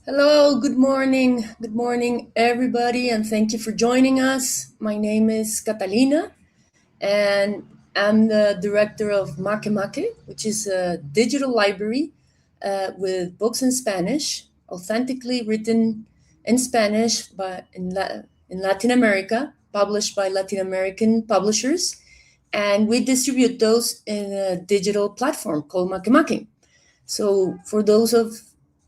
Hello, good morning. Good morning, everybody, and thank you for joining us. My name is Catalina, and I'm the director of MakeMake, which is a digital library with books in Spanish, authentically written in Spanish in Latin America, published by Latin American publishers. And we distribute those in a digital platform called MakeMake. So for those of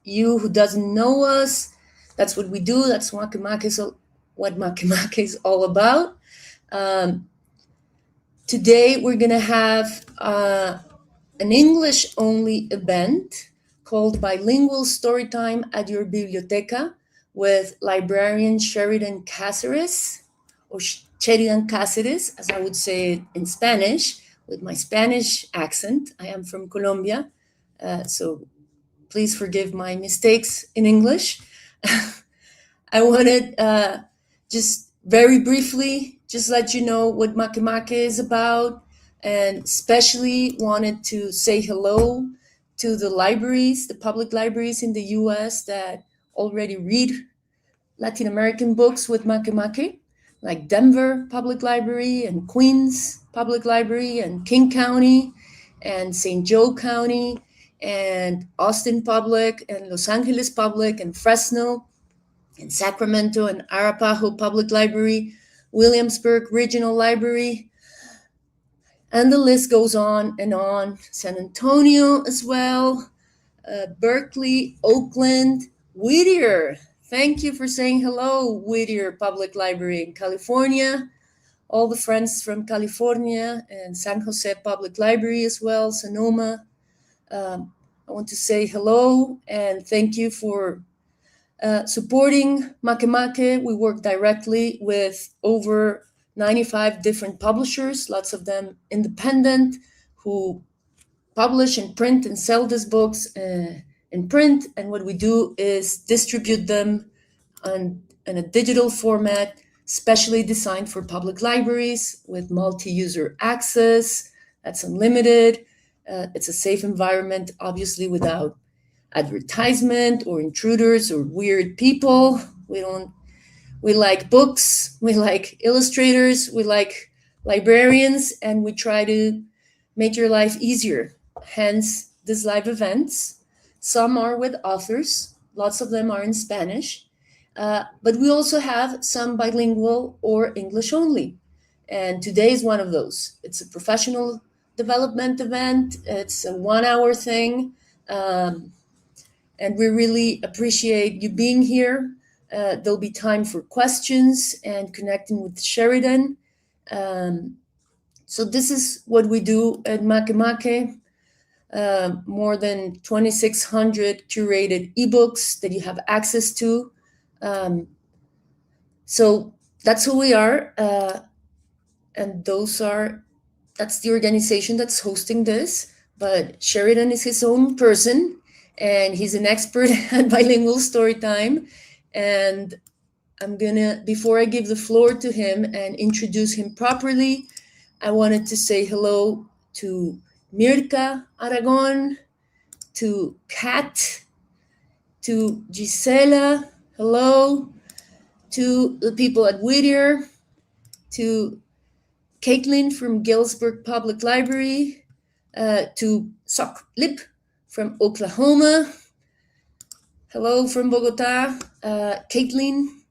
you who doesn't know us, that's what we do. That's what MakeMake is all about. Today we're gonna have an English-only event called Bilingual Storytime at your Biblioteca with librarian Sheridan Cazarez, or Sheridan Cazarez, as I would say it in Spanish, with my Spanish accent. I am from Colombia, so please forgive my mistakes in English. I wanted just very briefly just let you know what MakeMake is about, and especially wanted to say hello to the libraries, the public libraries in the US that already read Latin American books with MakeMake, like Denver Public Library and Queens Public Library and King County and St. Joe County and Austin Public and Los Angeles Public and Fresno and Sacramento and Arapahoe Public Library, Williamsburg Regional Library, and the list goes on and on. San Antonio as well, Berkeley, Oakland, Whittier. Thank you for saying hello, Whittier Public Library in California. All the friends from California and San Jose Public Library as well, Sonoma. I want to say hello and thank you for supporting MakeMake. We work directly with over 95 different publishers, lots of them independent, who publish and print and sell these books in print. And what we do is distribute them in a digital format, specially designed for public libraries with multi-user access. That's unlimited. It's a safe environment, obviously, without advertisement or intruders or weird people. We like books, we like illustrators, we like librarians, and we try to make your life easier. Hence, these live events. Some are with authors, lots of them are in Spanish, but we also have some bilingual or English only. And today is one of those. It's a professional development event. It's a 1-hour thing. And we really appreciate you being here. There'll be time for questions and connecting with Sheridan. So this is what we do at MakeMake. More than 2,600 curated ebooks that you have access to. So that's who we are. And that's the organization that's hosting this. But Sheridan is his own person, and he's an expert at Bilingual Storytime. And before I give the floor to him and introduce him properly, I wanted to say hello to Mirka Aragon, to Kat, to Gisela, hello, to the people at Whittier, to Caitlin from Galesburg Public Library, to Sok Lip from Oklahoma. Hello from Bogota. Caitlin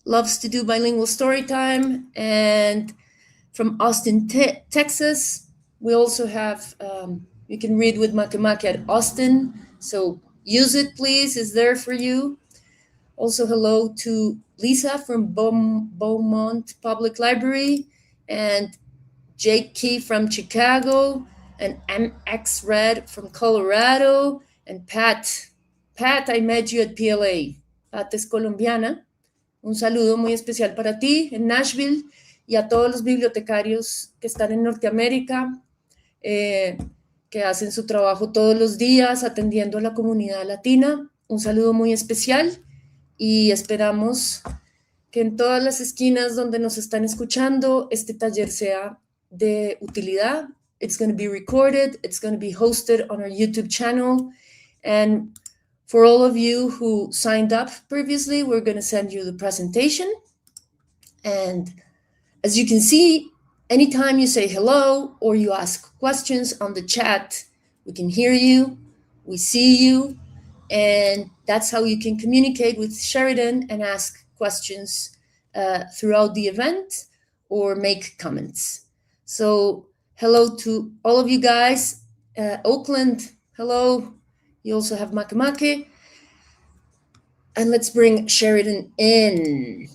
loves to do bilingual story time. And from Austin, Texas, we also have, you can read with MakeMake at Austin. So use it, please. It's there for you. Also, hello to Lisa from Beaumont Public Library, and Jake Key from Chicago, and MX Red from Colorado, and Pat. Pat, I met you at PLA. Pat es colombiana. Un saludo muy especial para ti en Nashville y a todos los bibliotecarios que están en Norteamérica, que hacen su trabajo todos los días atendiendo a la comunidad latina. Un saludo muy especial y esperamos que en todas las esquinas donde nos están escuchando este taller sea de utilidad. It's going to be recorded. It's going to be hosted on our YouTube channel. And For all of you who signed up previously, we're going to send you the presentation. And as you can see, anytime you say hello or you ask questions on the chat, we can hear you, we see you, and that's how you can communicate with Sheridan and ask questions throughout the event or make comments. So hello to all of you guys. Oakland, hello. You also have Makemake. And let's bring Sheridan in.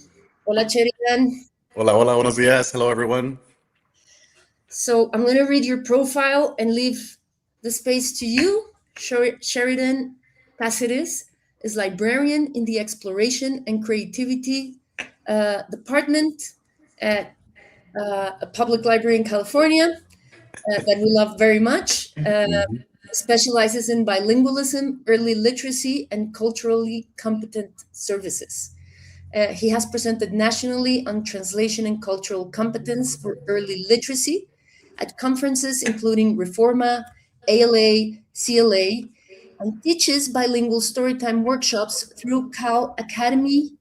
Hola, Sheridan. Hola, hola, buenos días. Hello, everyone. So I'm going to read your profile and leave the space to you. Sheridan Cazarez is librarian in the Exploration and Creativity Department at a public library in California that we love very much. Specializes in bilingualism, early literacy, and culturally competent services. He has presented nationally on translation and cultural competence for early literacy at conferences including Reforma, ALA, CLA, and teaches bilingual storytime workshops through Cal Academy,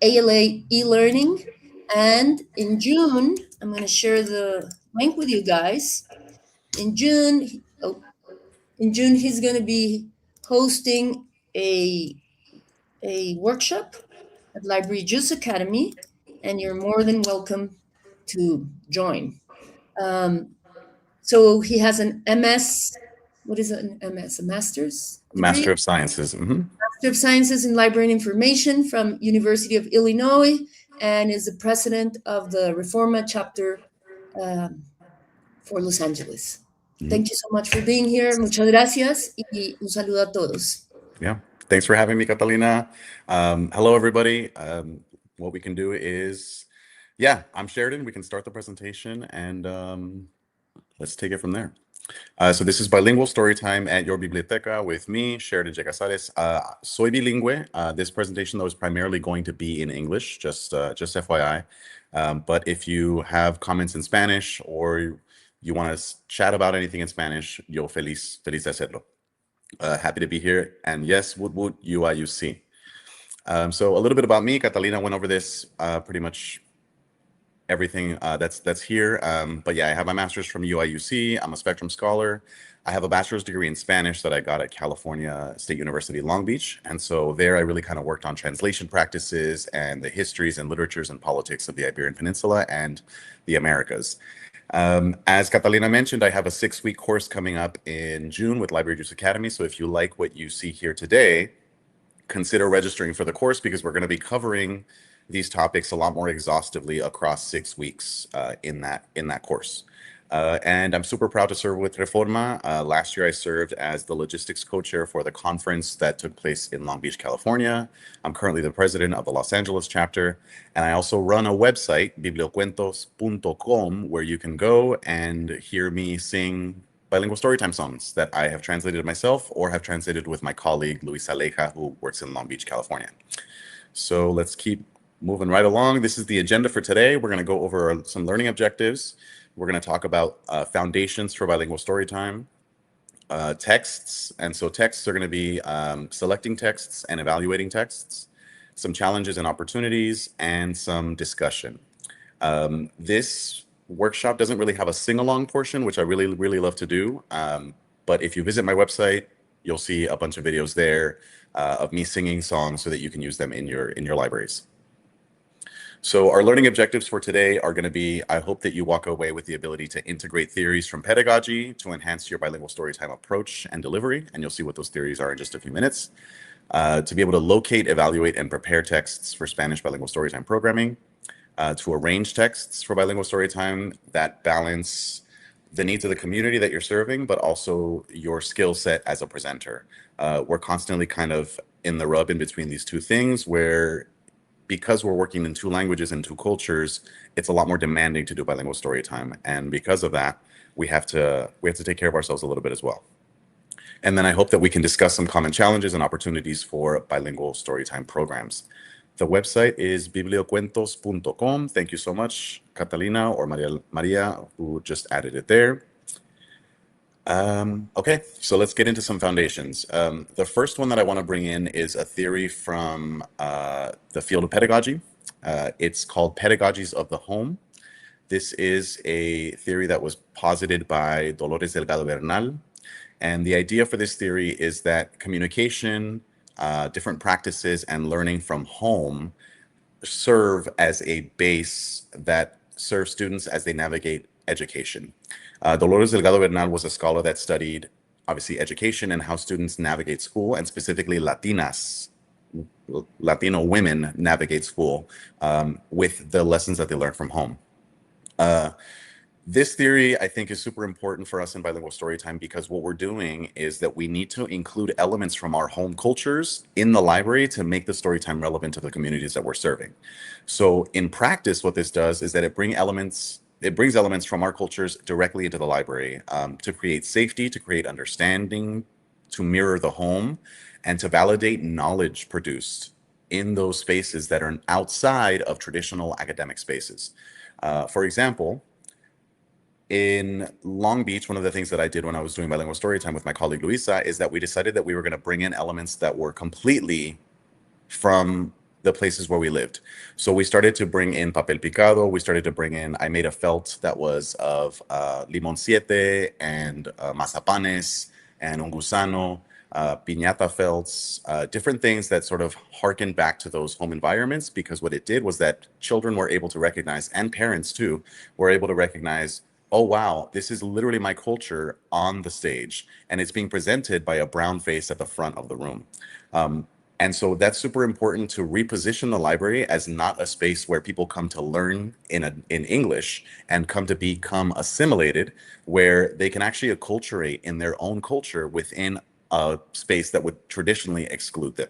ALA e-learning. And in June, I'm going to share the link with you guys. In June, he's going to be hosting a workshop at Library Juice Academy, and you're more than welcome to join. So he has an MS. What is an MS? A master's degree? Master of Sciences. Master of Sciences in Library and Information from University of Illinois, and is the president of the Reforma chapter for Los Angeles. Thank you so much for being here. Muchas gracias y un saludo a todos. Yeah, thanks for having me, Catalina. Hello, everybody. What we can do is, I'm Sheridan. We can start the presentation and let's take it from there. So this is Bilingual Storytime at your Biblioteca with me, Sheridan Cazarez. Soy bilingüe. This presentation, though, is primarily going to be in English, just FYI. But if you have comments in Spanish or you want to chat about anything in Spanish, yo feliz de hacerlo. Happy to be here. And yes, woot woot, UIUC. So a little bit about me. Catalina went over this pretty much everything that's here. But yeah, I have my master's from UIUC. I'm a Spectrum Scholar. I have a bachelor's degree in Spanish that I got at California State University, Long Beach. And so there I really kind of worked on translation practices and the histories and literatures and politics of the Iberian Peninsula and the Americas. As Catalina mentioned, I have a 6-week course coming up in June with Library Juice Academy. So if you like what you see here today, consider registering for the course because we're going to be covering these topics a lot more exhaustively across 6 weeks in that course. And I'm super proud to serve with Reforma. Last year, I served as the logistics co-chair for the conference that took place in Long Beach, California. I'm currently the president of the Los Angeles chapter. And I also run a website, bibliocuentos.com, where you can go and hear me sing bilingual storytime songs that I have translated myself or have translated with my colleague, Luisa Aleja, who works in Long Beach, California. So let's keep moving right along. This is the agenda for today. We're going to go over some learning objectives. We're going to talk about foundations for bilingual storytime, texts. And so texts are going to be selecting texts and evaluating texts, some challenges and opportunities, and some discussion. This workshop doesn't really have a sing-along portion, which I really, really love to do. But if you visit my website, you'll see a bunch of videos there of me singing songs so that you can use them in your libraries. So our learning objectives for today are going to be, I hope that you walk away with the ability to integrate theories from pedagogy to enhance your bilingual storytime approach and delivery. And you'll see what those theories are in just a few minutes. To be able to locate, evaluate, and prepare texts for Spanish bilingual storytime programming. To arrange texts for bilingual storytime that balance the needs of the community that you're serving, but also your skill set as a presenter. We're constantly kind of in the rub in between these two things where, because we're working in 2 languages and 2 cultures, it's a lot more demanding to do bilingual story time. And because of that, we have to take care of ourselves a little bit as well. And then I hope that we can discuss some common challenges and opportunities for bilingual storytime programs. The website is bibliocuentos.com. Thank you so much, Catalina or Maria, who just added it there. Okay, so let's get into some foundations. The first one that I want to bring in is a theory from the field of pedagogy. It's called Pedagogies of the Home. This is a theory that was posited by Dolores Delgado Bernal. And the idea for this theory is that communication, different practices, and learning from home serve as a base that serves students as they navigate education. Dolores Delgado Bernal was a scholar that studied, obviously, education and how students navigate school, and specifically Latino women navigate school with the lessons that they learn from home. This theory, I think, is super important for us in bilingual storytime because what we're doing is that we need to include elements from our home cultures in the library to make the storytime relevant to the communities that we're serving. So in practice, what this does is that it brings elements from our cultures directly into the library to create safety, to create understanding, to mirror the home, and to validate knowledge produced in those spaces that are outside of traditional academic spaces. For example, in Long Beach, one of the things that I did when I was doing bilingual storytime with my colleague Luisa is that we decided that we were going to bring in elements that were completely from the places where we lived. So we started to bring in papel picado. We started to bring in, I made a felt that was of limon siete and mazapanes and un gusano, piñata felts, different things that sort of harken back to those home environments, because what it did was that children were able to recognize, and parents too, were able to recognize, oh wow, this is literally my culture on the stage, and it's being presented by a brown face at the front of the room. And so that's super important to reposition the library as not a space where people come to learn in English and come to become assimilated, where they can actually acculturate in their own culture within a space that would traditionally exclude them.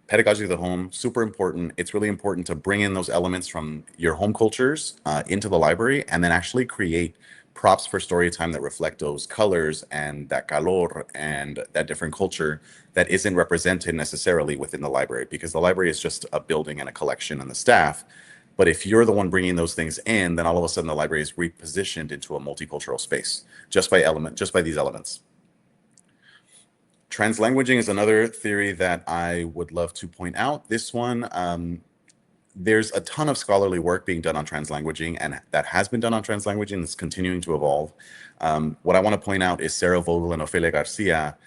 Pedagogy of the home, super important. It's really important to bring in those elements from your home cultures into the library, and then actually create props for story time that reflect those colors and that calor and that different culture that isn't represented necessarily within the library, because the library is just a building and a collection and the staff. But if you're the one bringing those things in, then all of a sudden the library is repositioned into a multicultural space just by these elements. Translanguaging is another theory that I would love to point out. This one, there's a ton of scholarly work being done on translanguaging, and that has been done on translanguaging. That's continuing to evolve. What I want to point out is Sarah Vogel and Ofelia Garcia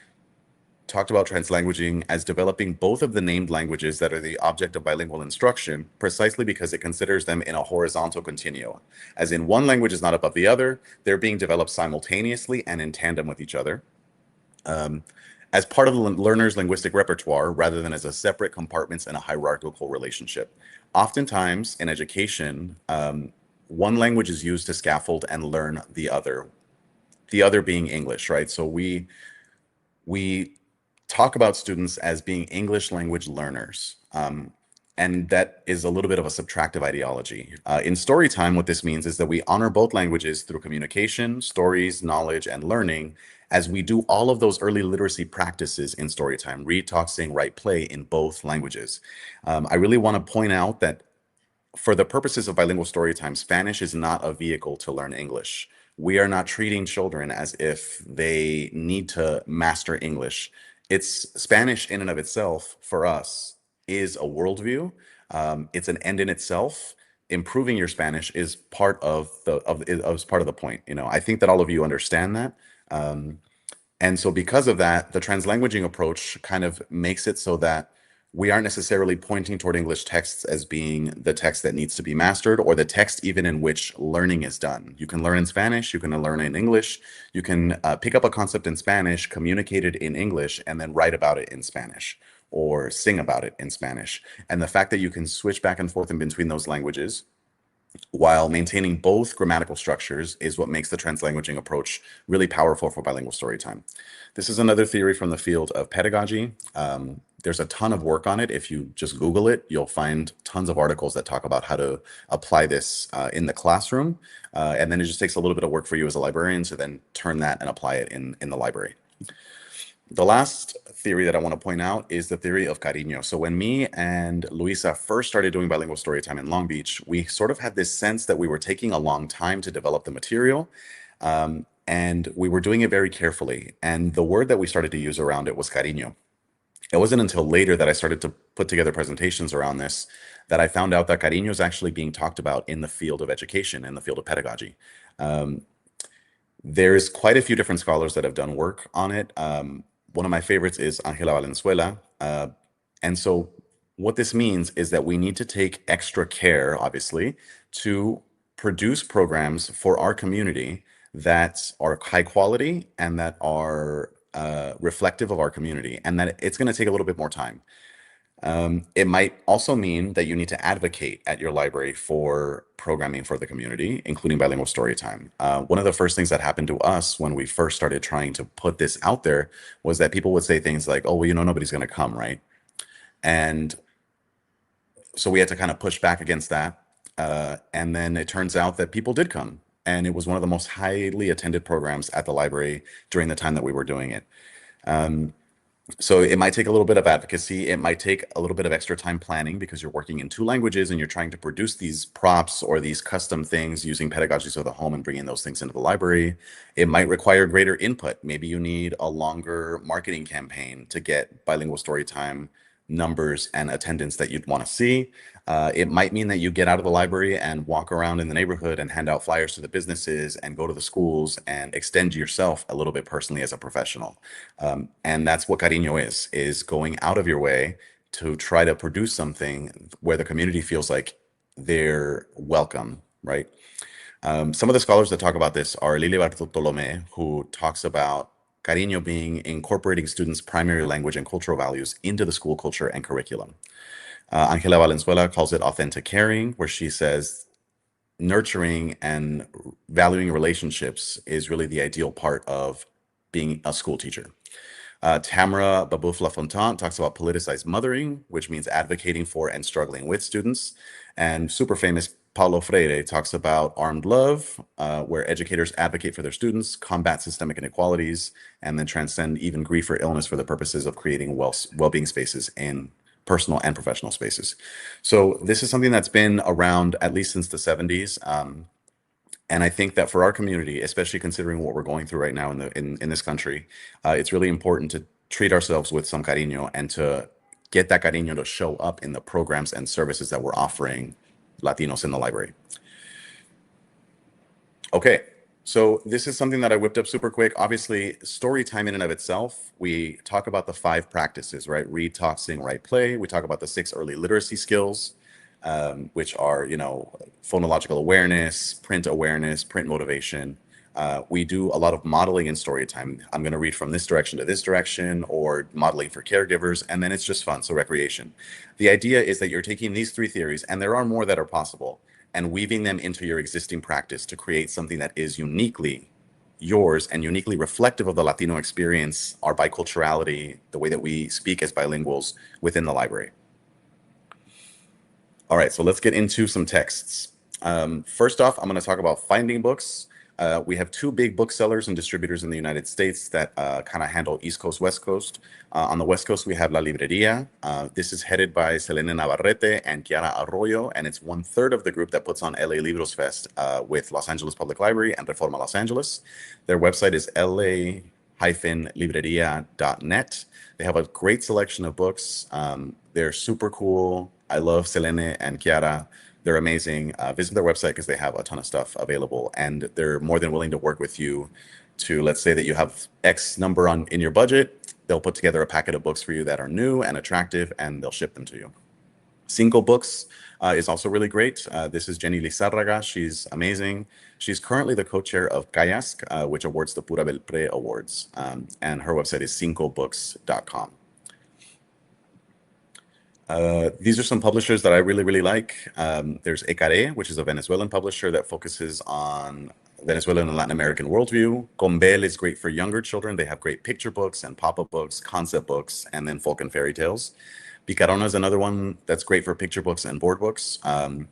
talked about translanguaging as developing both of the named languages that are the object of bilingual instruction, precisely because it considers them in a horizontal continuum. As in, one language is not above the other, they're being developed simultaneously and in tandem with each other. As part of the learner's linguistic repertoire, rather than as a separate compartments in a hierarchical relationship. Oftentimes in education, one language is used to scaffold and learn the other being English, right? So we talk about students as being English language learners. And that is a little bit of a subtractive ideology. In story time, what this means is that we honor both languages through communication, stories, knowledge, and learning, as we do all of those early literacy practices in story time: read, talk, sing, write, play in both languages. I really want to point out that for the purposes of bilingual story time, Spanish is not a vehicle to learn English. We are not treating children as if they need to master English. It's Spanish in and of itself for us is a worldview. It's an end in itself. Improving your Spanish is part of the point. You know, I think that all of you understand that. And so because of that, the translanguaging approach kind of makes it so that we aren't necessarily pointing toward English texts as being the text that needs to be mastered, or the text even in which learning is done. You can learn in Spanish, you can learn in English, you can pick up a concept in Spanish, communicate it in English, and then write about it in Spanish or sing about it in Spanish. And the fact that you can switch back and forth in between those languages while maintaining both grammatical structures is what makes the translanguaging approach really powerful for bilingual storytime. This is another theory from the field of pedagogy. There's a ton of work on it. If you just Google it, you'll find tons of articles that talk about how to apply this in the classroom. And then it just takes a little bit of work for you as a librarian to then turn that and apply it in the library. The last theory that I want to point out is the theory of cariño. So when me and Luisa first started doing bilingual storytime in Long Beach, we sort of had this sense that we were taking a long time to develop the material. And we were doing it very carefully. And the word that we started to use around it was cariño. It wasn't until later that I started to put together presentations around this that I found out that cariño is actually being talked about in the field of education, in the field of pedagogy. Um, there's quite a few different scholars that have done work on it. One of my favorites is Ángela Valenzuela. And so what this means is that we need to take extra care, obviously, to produce programs for our community that are high quality and that are reflective of our community, and that it's going to take a little bit more time. It might also mean that you need to advocate at your library for programming for the community, including bilingual story time. One of the first things that happened to us when we first started trying to put this out there was that people would say things like, oh, well, nobody's going to come, right? And so we had to kind of push back against that. And then it turns out that people did come. And it was one of the most highly attended programs at the library during the time that we were doing it. So it might take a little bit of advocacy. It might take a little bit of extra time planning because you're working in two languages and you're trying to produce these props or these custom things using pedagogies of the home and bringing those things into the library. It might require greater input. Maybe you need a longer marketing campaign to get bilingual story time numbers and attendance that you'd want to see. It might mean that you get out of the library and walk around in the neighborhood and hand out flyers to the businesses and go to the schools and extend yourself a little bit personally as a professional. And that's what cariño is going out of your way to try to produce something where the community feels like they're welcome, right? Some of the scholars that talk about this are Lili Bartolomé, who talks about cariño being incorporating students' primary language and cultural values into the school culture and curriculum. Ángela Valenzuela calls it authentic caring, where she says nurturing and valuing relationships is really the ideal part of being a school teacher. Tamara Babouf-Lafontaine talks about politicized mothering, which means advocating for and struggling with students. And super famous Paulo Freire talks about armed love, where educators advocate for their students, combat systemic inequalities, and then transcend even grief or illness for the purposes of creating well-being spaces in personal and professional spaces. So this is something that's been around at least since the 70s. And I think that for our community, especially considering what we're going through right now in this country, it's really important to treat ourselves with some cariño and to get that cariño to show up in the programs and services that we're offering Latinos in the library. Okay, so this is something that I whipped up super quick. Obviously, story time in and of itself, we talk about the 5 practices, right? Read, talk, sing, write, play. We talk about the 6 early literacy skills, which are, phonological awareness, print motivation. We do a lot of modeling in story time. I'm going to read from this direction to this direction, or modeling for caregivers, and then it's just fun, so recreation. The idea is that you're taking these 3 theories, and there are more that are possible, and weaving them into your existing practice to create something that is uniquely yours and uniquely reflective of the Latino experience, our biculturality, the way that we speak as bilinguals within the library. All right, so let's get into some texts. First off, I'm going to talk about finding books. We have 2 big booksellers and distributors in the United States that kind of handle East Coast, West Coast. On the West Coast, we have La Libreria. This is headed by Selene Navarrete and Chiara Arroyo, and it's 1/3 of the group that puts on LA Libros Fest with Los Angeles Public Library and Reforma Los Angeles. Their website is la-libreria.net. They have a great selection of books. They're super cool. I love Selene and Chiara. They're amazing. Visit their website because they have a ton of stuff available, and they're more than willing to work with you to, let's say that you have X number in your budget. They'll put together a packet of books for you that are new and attractive, and they'll ship them to you. Cinco Books is also really great. This is Jenny Lizárraga. She's amazing. She's currently the co-chair of CAIASC, which awards the Pura Belpré Awards, and her website is cincobooks.com. These are some publishers that I really, really like. There's Ecare, which is a Venezuelan publisher that focuses on Venezuelan and Latin American worldview. Combel is great for younger children. They have great picture books and pop-up books, concept books, and then folk and fairy tales. Picarona is another one that's great for picture books and board books. I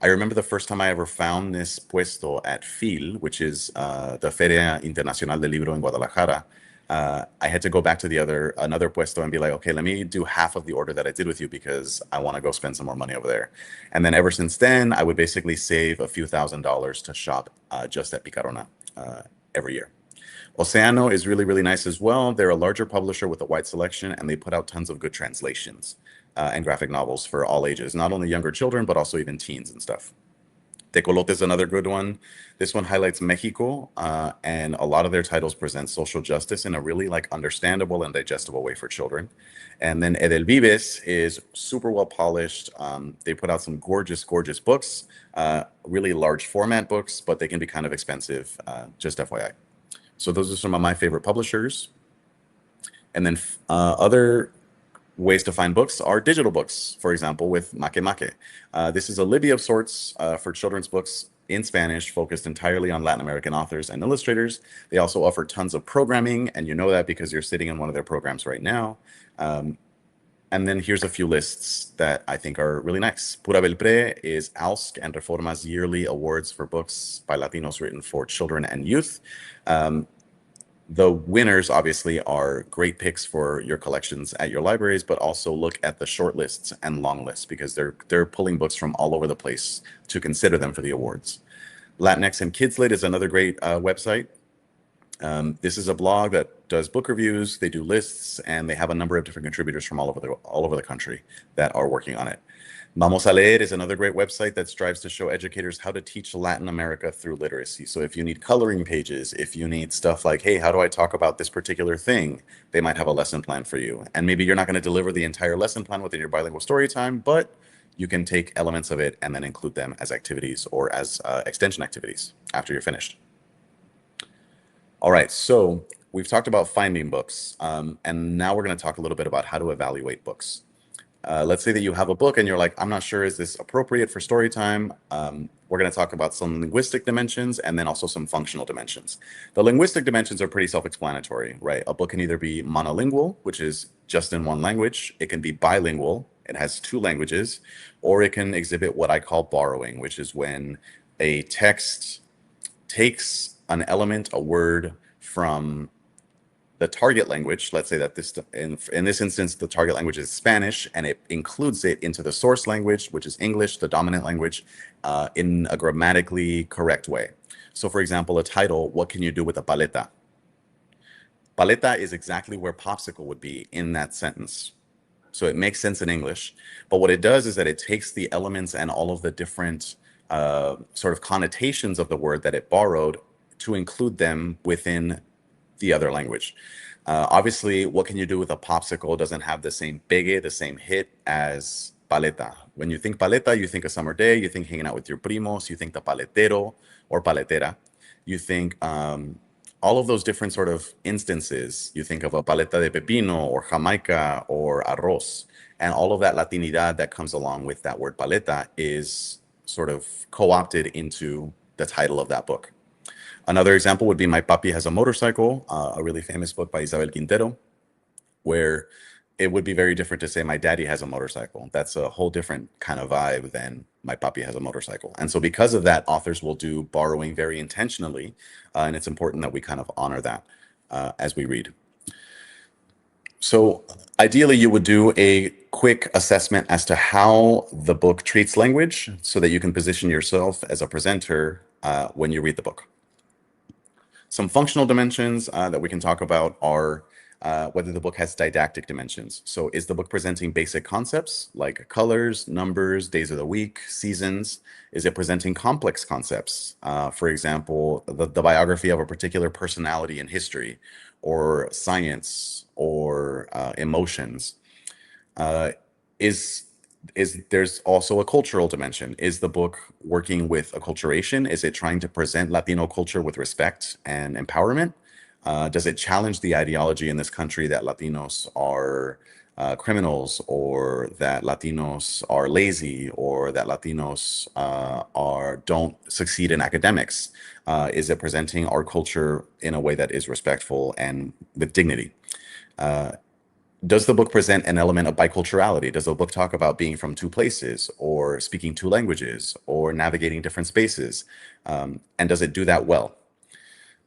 remember the first time I ever found this puesto at FIL, which is the Feria Internacional del Libro in Guadalajara. I had to go back to another puesto and be like, okay, let me do half of the order that I did with you because I want to go spend some more money over there. And then ever since then, I would basically save a few $1,000s to shop just at Picarona every year. Océano is really, really nice as well. They're a larger publisher with a wide selection, and they put out tons of good translations and graphic novels for all ages, not only younger children, but also even teens and stuff. Tecolote is another good one. This one highlights Mexico, and a lot of their titles present social justice in a really like understandable and digestible way for children. And then Edelvives is super well polished. They put out some gorgeous, gorgeous books, really large format books, but they can be kind of expensive, just FYI. So those are some of my favorite publishers. And then other ways to find books are digital books, for example, with MakeMake. This is a Libby of sorts for children's books in Spanish, focused entirely on Latin American authors and illustrators. They also offer tons of programming, and you know that because you're sitting in one of their programs right now. And then here's a few lists that I think are really nice. Pura Belpre is AUSC and Reforma's yearly awards for books by Latinos written for children and youth. The winners obviously are great picks for your collections at your libraries, but also look at the short lists and long lists because they're pulling books from all over the place to consider them for the awards. Latinx and Kids Lit is another great website. This is a blog that does book reviews, they do lists, and they have a number of different contributors from all over the country that are working on it. Vamos a Leer is another great website that strives to show educators how to teach Latin America through literacy. So if you need coloring pages, if you need stuff like, hey, how do I talk about this particular thing? They might have a lesson plan for you. And maybe you're not going to deliver the entire lesson plan within your bilingual story time, but you can take elements of it and then include them as activities or as extension activities after you're finished. All right, so we've talked about finding books, and now we're going to talk a little bit about how to evaluate books. Let's say that you have a book and you're like, I'm not sure, is this appropriate for story time? We're going to talk about some linguistic dimensions and then also some functional dimensions. The linguistic dimensions are pretty self-explanatory, right? A book can either be monolingual, which is just in one language. It can be bilingual, it has two languages, or it can exhibit what I call borrowing, which is when a text takes an element, a word from the target language. Let's say that in this instance, the target language is Spanish, and it includes it into the source language, which is English, the dominant language, in a grammatically correct way. So for example, a title, what can you do with a paleta? Paleta is exactly where popsicle would be in that sentence. So it makes sense in English. But what it does is that it takes the elements and all of the different sort of connotations of the word that it borrowed to include them within the other language. Obviously, what can you do with a popsicle doesn't have the same pegue, the same hit as paleta. When you think paleta, you think a summer day, you think hanging out with your primos, you think the paletero or paletera. You think all of those different sort of instances. You think of a paleta de pepino or jamaica or arroz. And all of that Latinidad that comes along with that word paleta is sort of co-opted into the title of that book. Another example would be My Papi Has a Motorcycle, a really famous book by Isabel Quintero, where it would be very different to say My Daddy Has a Motorcycle. That's a whole different kind of vibe than My Papi Has a Motorcycle. And so because of that, authors will do borrowing very intentionally, and it's important that we kind of honor that as we read. So ideally, you would do a quick assessment as to how the book treats language so that you can position yourself as a presenter when you read the book. Some functional dimensions that we can talk about are whether the book has didactic dimensions. So is the book presenting basic concepts like colors, numbers, days of the week, seasons? Is it presenting complex concepts? For example, the biography of a particular personality in history, or science, or emotions? There's also a cultural dimension. Is the book working with acculturation? Is it trying to present Latino culture with respect and empowerment? Does it challenge the ideology in this country that Latinos are criminals, or that Latinos are lazy, or that Latinos don't succeed in academics? Is it presenting our culture in a way that is respectful and with dignity? Does the book present an element of biculturality? Does the book talk about being from two places, or speaking two languages, or navigating different spaces? And does it do that well?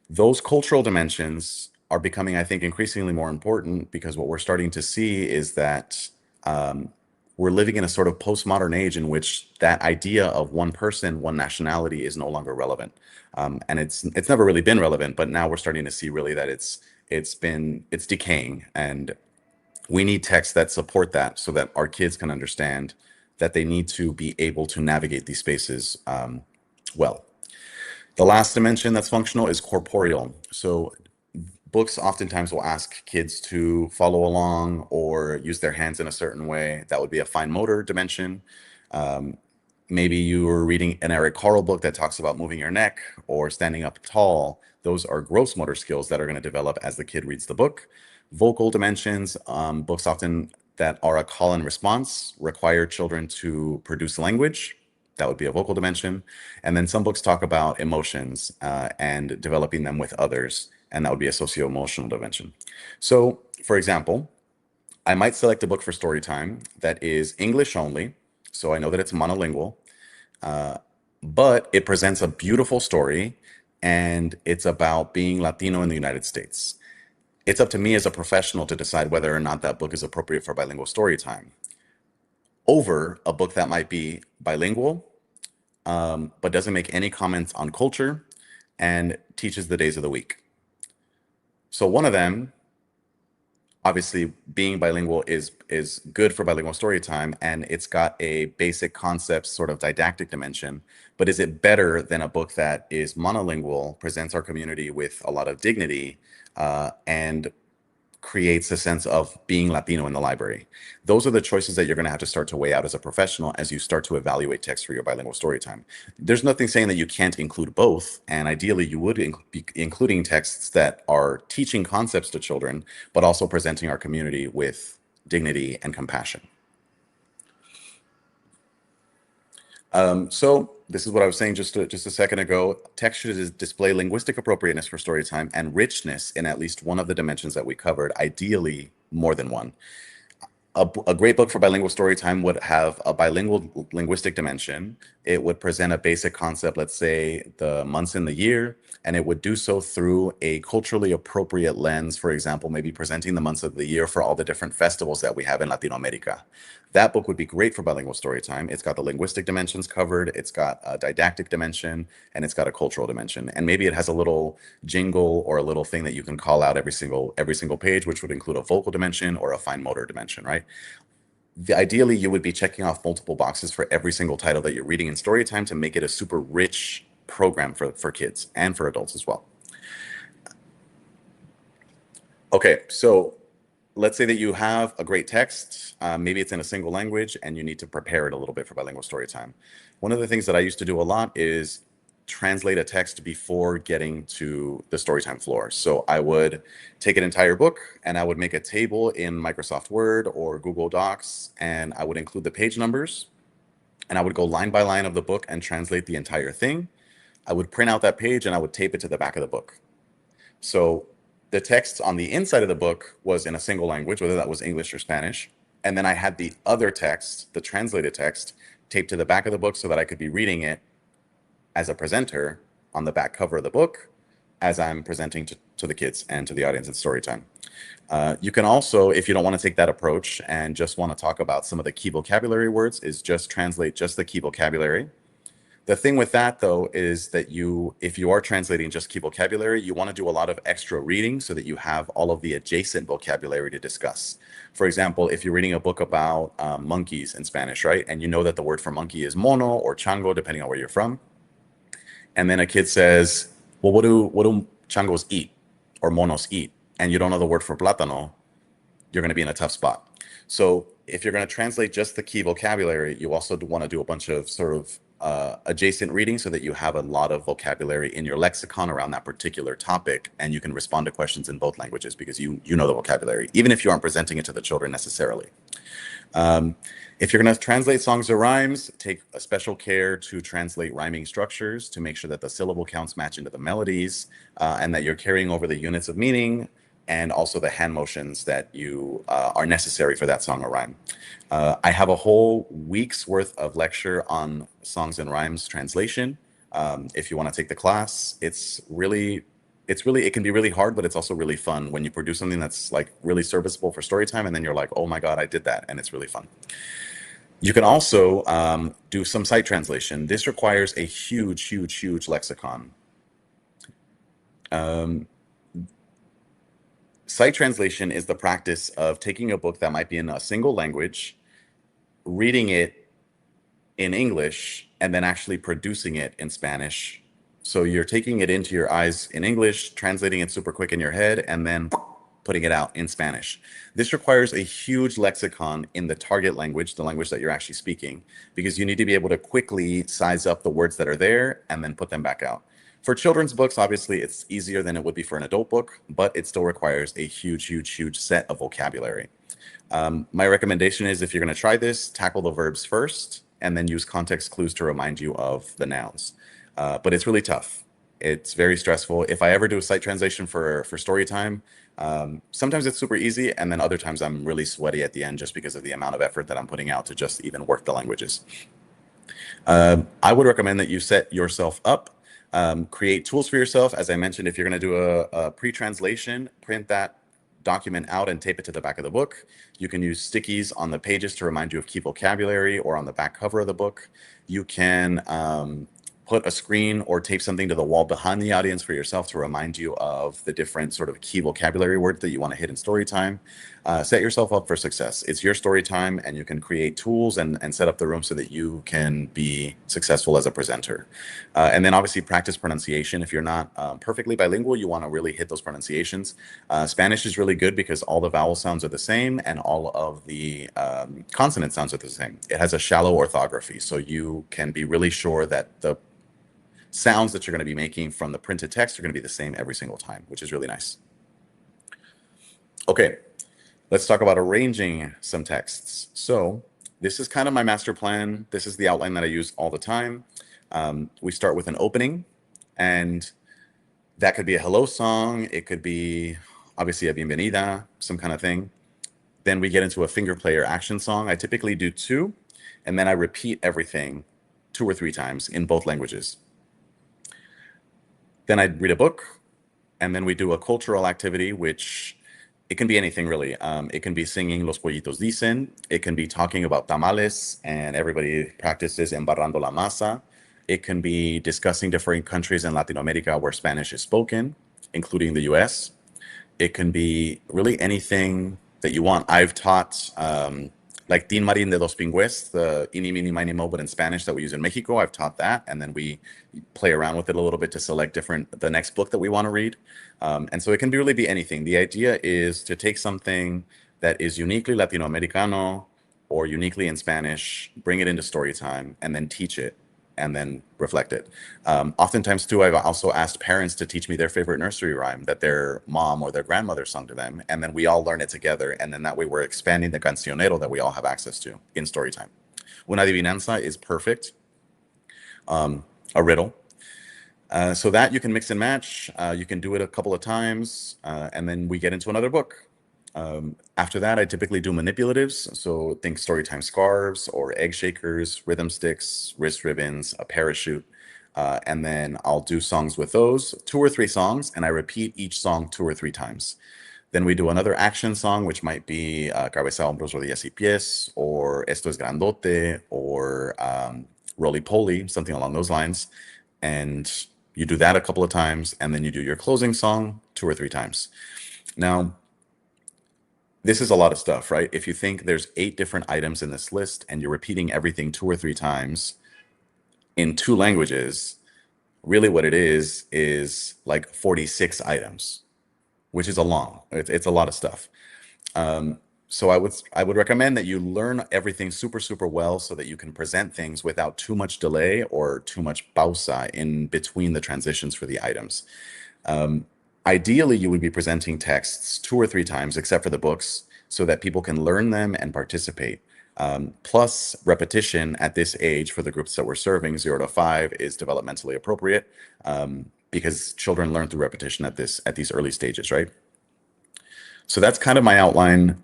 Those cultural dimensions are becoming, I think, increasingly more important, because what we're starting to see is that we're living in a sort of postmodern age in which that idea of one person, one nationality is no longer relevant. And it's never really been relevant, but now we're starting to see really that it's decaying, and we need texts that support that so that our kids can understand that they need to be able to navigate these spaces well. The last dimension that's functional is corporeal. So books oftentimes will ask kids to follow along or use their hands in a certain way. That would be a fine motor dimension. Maybe you were reading an Eric Carle book that talks about moving your neck or standing up tall. Those are gross motor skills that are going to develop as the kid reads the book. Vocal dimensions, books often that are a call and response require children to produce language. That would be a vocal dimension. And then some books talk about emotions and developing them with others, and that would be a socio-emotional dimension. So, for example, I might select a book for story time that is English only, so I know that it's monolingual, but it presents a beautiful story, and it's about being Latino in the United States. It's up to me as a professional to decide whether or not that book is appropriate for bilingual story time over a book that might be bilingual, but doesn't make any comments on culture and teaches the days of the week. So one of them, obviously being bilingual is good for bilingual story time, and it's got a basic concepts sort of didactic dimension. But is it better than a book that is monolingual, presents our community with a lot of dignity, and creates a sense of being Latino in the library? Those are the choices that you're going to have to start to weigh out as a professional as you start to evaluate text for your bilingual story time. There's nothing saying that you can't include both, and ideally you would be including texts that are teaching concepts to children, but also presenting our community with dignity and compassion. So this is what I was saying just a second ago. Text should display linguistic appropriateness for story time and richness in at least one of the dimensions that we covered, ideally more than one. A great book for bilingual story time would have a bilingual linguistic dimension. It would present a basic concept, let's say the months in the year, and it would do so through a culturally appropriate lens. For example, maybe presenting the months of the year for all the different festivals that we have in Latino America. That book would be great for bilingual story time. It's got the linguistic dimensions covered, it's got a didactic dimension, and it's got a cultural dimension. And maybe it has a little jingle or a little thing that you can call out every single page, which would include a vocal dimension or a fine motor dimension, right? Ideally, you would be checking off multiple boxes for every single title that you're reading in story time to make it a super rich program for kids and for adults as well. Okay, so let's say that you have a great text, maybe it's in a single language, and you need to prepare it a little bit for bilingual story time. One of the things that I used to do a lot is translate a text before getting to the storytime floor. So I would take an entire book and I would make a table in Microsoft Word or Google Docs, and I would include the page numbers, and I would go line by line of the book and translate the entire thing. I would print out that page and I would tape it to the back of the book. So the text on the inside of the book was in a single language, whether that was English or Spanish. And then I had the other text, the translated text, taped to the back of the book so that I could be reading it as a presenter on the back cover of the book as I'm presenting to the kids and to the audience at story time. You can also, if you don't want to take that approach and just want to talk about some of the key vocabulary words, is just translate just the key vocabulary. The thing with that, though, is that if you are translating just key vocabulary, you want to do a lot of extra reading so that you have all of the adjacent vocabulary to discuss. For example, if you're reading a book about monkeys in Spanish, right? And you know that the word for monkey is mono or chango, depending on where you're from. And then a kid says, well, what do changos eat or monos eat? And you don't know the word for plátano, you're going to be in a tough spot. So if you're going to translate just the key vocabulary, you also want to do a bunch of sort of adjacent reading so that you have a lot of vocabulary in your lexicon around that particular topic, and you can respond to questions in both languages because you know the vocabulary, even if you aren't presenting it to the children necessarily. If you're going to translate songs or rhymes, take a special care to translate rhyming structures to make sure that the syllable counts match into the melodies, and that you're carrying over the units of meaning and also the hand motions that are necessary for that song or rhyme. I have a whole week's worth of lecture on songs and rhymes translation. If you want to take the class, it can be really hard, but it's also really fun when you produce something that's like really serviceable for story time, and then you're like, oh my God, I did that, and it's really fun. You can also do some sight translation. This requires a huge lexicon. Sight translation is the practice of taking a book that might be in a single language, reading it in English, and then actually producing it in Spanish. So you're taking it into your eyes in English, translating it super quick in your head, and then putting it out in Spanish. This requires a huge lexicon in the target language, the language that you're actually speaking, because you need to be able to quickly size up the words that are there and then put them back out. For children's books, obviously, it's easier than it would be for an adult book, but it still requires a huge set of vocabulary. My recommendation is, if you're going to try this, tackle the verbs first and then use context clues to remind you of the nouns. But it's really tough. It's very stressful. If I ever do a sight translation for story time, sometimes it's super easy, and then other times I'm really sweaty at the end just because of the amount of effort that I'm putting out to just even work the languages. I would recommend that you set yourself up, create tools for yourself. As I mentioned, if you're going to do a pre-translation, print that document out and tape it to the back of the book. You can use stickies on the pages to remind you of key vocabulary, or on the back cover of the book. You can put a screen or tape something to the wall behind the audience for yourself to remind you of the different sort of key vocabulary words that you want to hit in story time. Set yourself up for success. It's your story time, and you can create tools and set up the room so that you can be successful as a presenter. And then obviously practice pronunciation. If you're not perfectly bilingual, you want to really hit those pronunciations. Spanish is really good because all the vowel sounds are the same and all of the consonant sounds are the same. It has a shallow orthography, so you can be really sure that the sounds that you're going to be making from the printed text are going to be the same every single time, which is really nice. Okay, let's talk about arranging some texts. So this is kind of my master plan. This is the outline that I use all the time. We start with an opening, and that could be a hello song. It could be obviously a bienvenida, some kind of thing. Then we get into a finger play or action song. I typically do 2, and then I repeat everything 2 or 3 times in both languages. Then I'd read a book, and then we do a cultural activity, which it can be anything really. It can be singing Los Pollitos Dicen. It can be talking about tamales, and everybody practices embarrando la masa. It can be discussing different countries in Latin America where Spanish is spoken, including the US. It can be really anything that you want. I've taught like Tin Marín de dos Pingües, the Ini, Mini, Mini, Mo, but in Spanish that we use in Mexico. I've taught that, and then we play around with it a little bit to select the next book that we want to read. And so it can really be anything. The idea is to take something that is uniquely Latinoamericano or uniquely in Spanish, bring it into story time, and then teach it, and then reflect it. Oftentimes too, I've also asked parents to teach me their favorite nursery rhyme that their mom or their grandmother sung to them, and then we all learn it together, and then that way we're expanding the cancionero that we all have access to in story time. Una adivinanza is perfect. A riddle. So that you can mix and match. You can do it a couple of times, and then we get into another book. After that, I typically do manipulatives. So think storytime scarves or egg shakers, rhythm sticks, wrist ribbons, a parachute. And then I'll do songs with those, 2 or 3 songs, and I repeat each song 2 or 3 times. Then we do another action song, which might be Cabeza, Hombros, Rodillas y Pies, or Esto es Grandote, or Roly Poly, something along those lines. And you do that a couple of times, and then you do your closing song 2 or 3 times. Now, this is a lot of stuff, right? If you think there's 8 different items in this list and you're repeating everything 2 or 3 times in 2 languages, really what it is like 46 items, which is it's a lot of stuff. So I would recommend that you learn everything super well so that you can present things without too much delay or too much pausa in between the transitions for the items. Ideally, you would be presenting texts 2 or 3 times, except for the books, so that people can learn them and participate. Plus, repetition at this age for the groups that we're serving, 0 to 5, is developmentally appropriate because children learn through repetition at these early stages, right? So that's kind of my outline.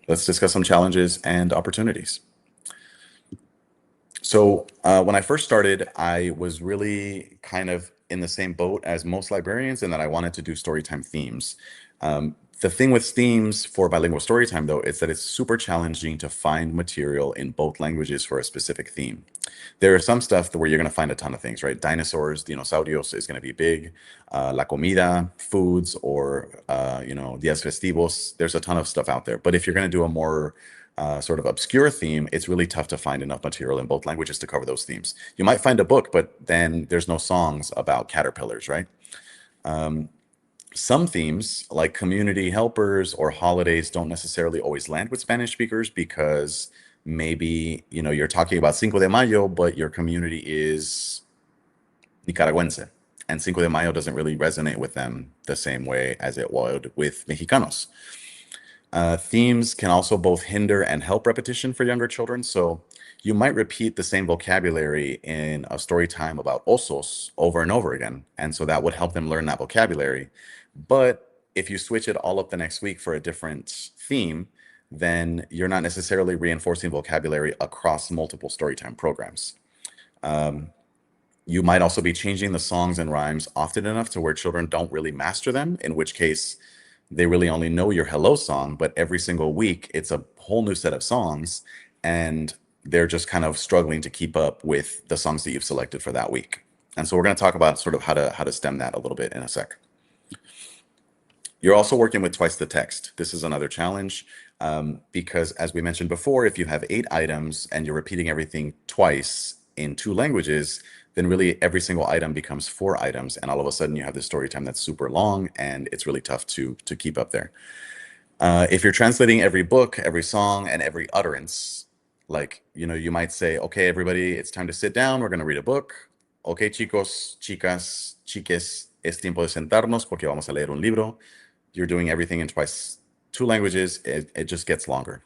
Let's discuss some challenges and opportunities. So when I first started, I was really kind of in the same boat as most librarians in that I wanted to do storytime themes. The thing with themes for bilingual storytime, though, is that it's super challenging to find material in both languages for a specific theme. There are some stuff where you're going to find a ton of things, right? Dinosaurs, dinosaurios is going to be big. La comida, foods, or, días festivos. There's a ton of stuff out there. But if you're going to do a more sort of obscure theme, it's really tough to find enough material in both languages to cover those themes. You might find a book, but then there's no songs about caterpillars, right? Some themes, like community helpers or holidays, don't necessarily always land with Spanish speakers because maybe, you're talking about Cinco de Mayo, but your community is Nicaragüense, and Cinco de Mayo doesn't really resonate with them the same way as it would with Mexicanos. Themes can also both hinder and help repetition for younger children. So you might repeat the same vocabulary in a story time about osos over and over again. And so that would help them learn that vocabulary. But if you switch it all up the next week for a different theme, then you're not necessarily reinforcing vocabulary across multiple storytime programs. You might also be changing the songs and rhymes often enough to where children don't really master them, in which case they really only know your hello song, but every single week it's a whole new set of songs, and they're just kind of struggling to keep up with the songs that you've selected for that week. And so we're going to talk about sort of how to stem that a little bit in a sec. You're also working with twice the text. This is another challenge because, as we mentioned before, if you have 8 items and you're repeating everything twice in 2 languages, then really every single item becomes 4 items, and all of a sudden you have this story time that's super long, and it's really tough to keep up there. If you're translating every book, every song, and every utterance, like, you might say, okay, everybody, it's time to sit down, we're going to read a book. Okay, chicos, chicas, chiques, es tiempo de sentarnos porque vamos a leer un libro. You're doing everything in 2 languages, it just gets longer.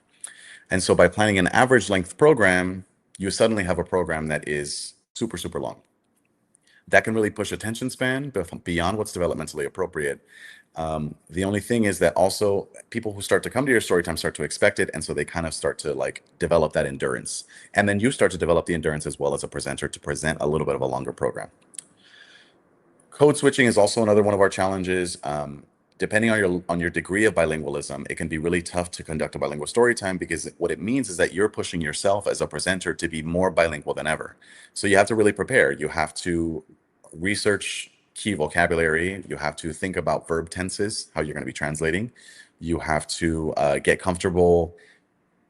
And so by planning an average length program, you suddenly have a program that is super, super long. That can really push attention span beyond what's developmentally appropriate. The only thing is that also people who start to come to your story time start to expect it, and so they kind of start to develop that endurance. And then you start to develop the endurance as well as a presenter to present a little bit of a longer program. Code switching is also another one of our challenges. Depending on your degree of bilingualism, it can be really tough to conduct a bilingual story time because what it means is that you're pushing yourself as a presenter to be more bilingual than ever. So you have to really prepare. You have to research key vocabulary. You have to think about verb tenses, how you're going to be translating. You have to get comfortable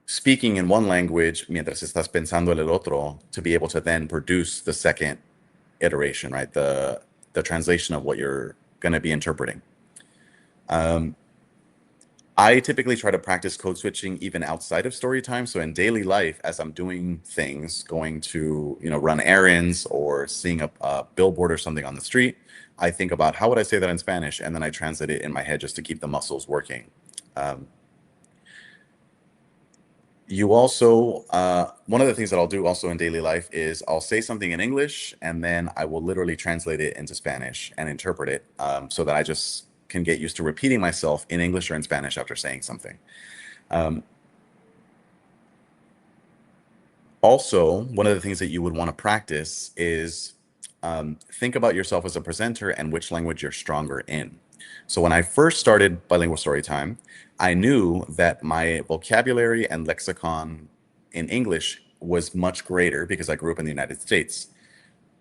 speaking in one language mientras estás pensando en el otro to be able to then produce the second iteration, right? The translation of what you're going to be interpreting. I typically try to practice code switching even outside of story time. So in daily life, as I'm doing things, going to run errands or seeing a billboard or something on the street, I think about how would I say that in Spanish, and then I translate it in my head just to keep the muscles working. You also, one of the things that I'll do also in daily life is I'll say something in English, and then I will literally translate it into Spanish and interpret it so that I just can get used to repeating myself in English or in Spanish after saying something. Also, one of the things that you would want to practice is think about yourself as a presenter and which language you're stronger in. So when I first started Bilingual Storytime, I knew that my vocabulary and lexicon in English was much greater because I grew up in the United States.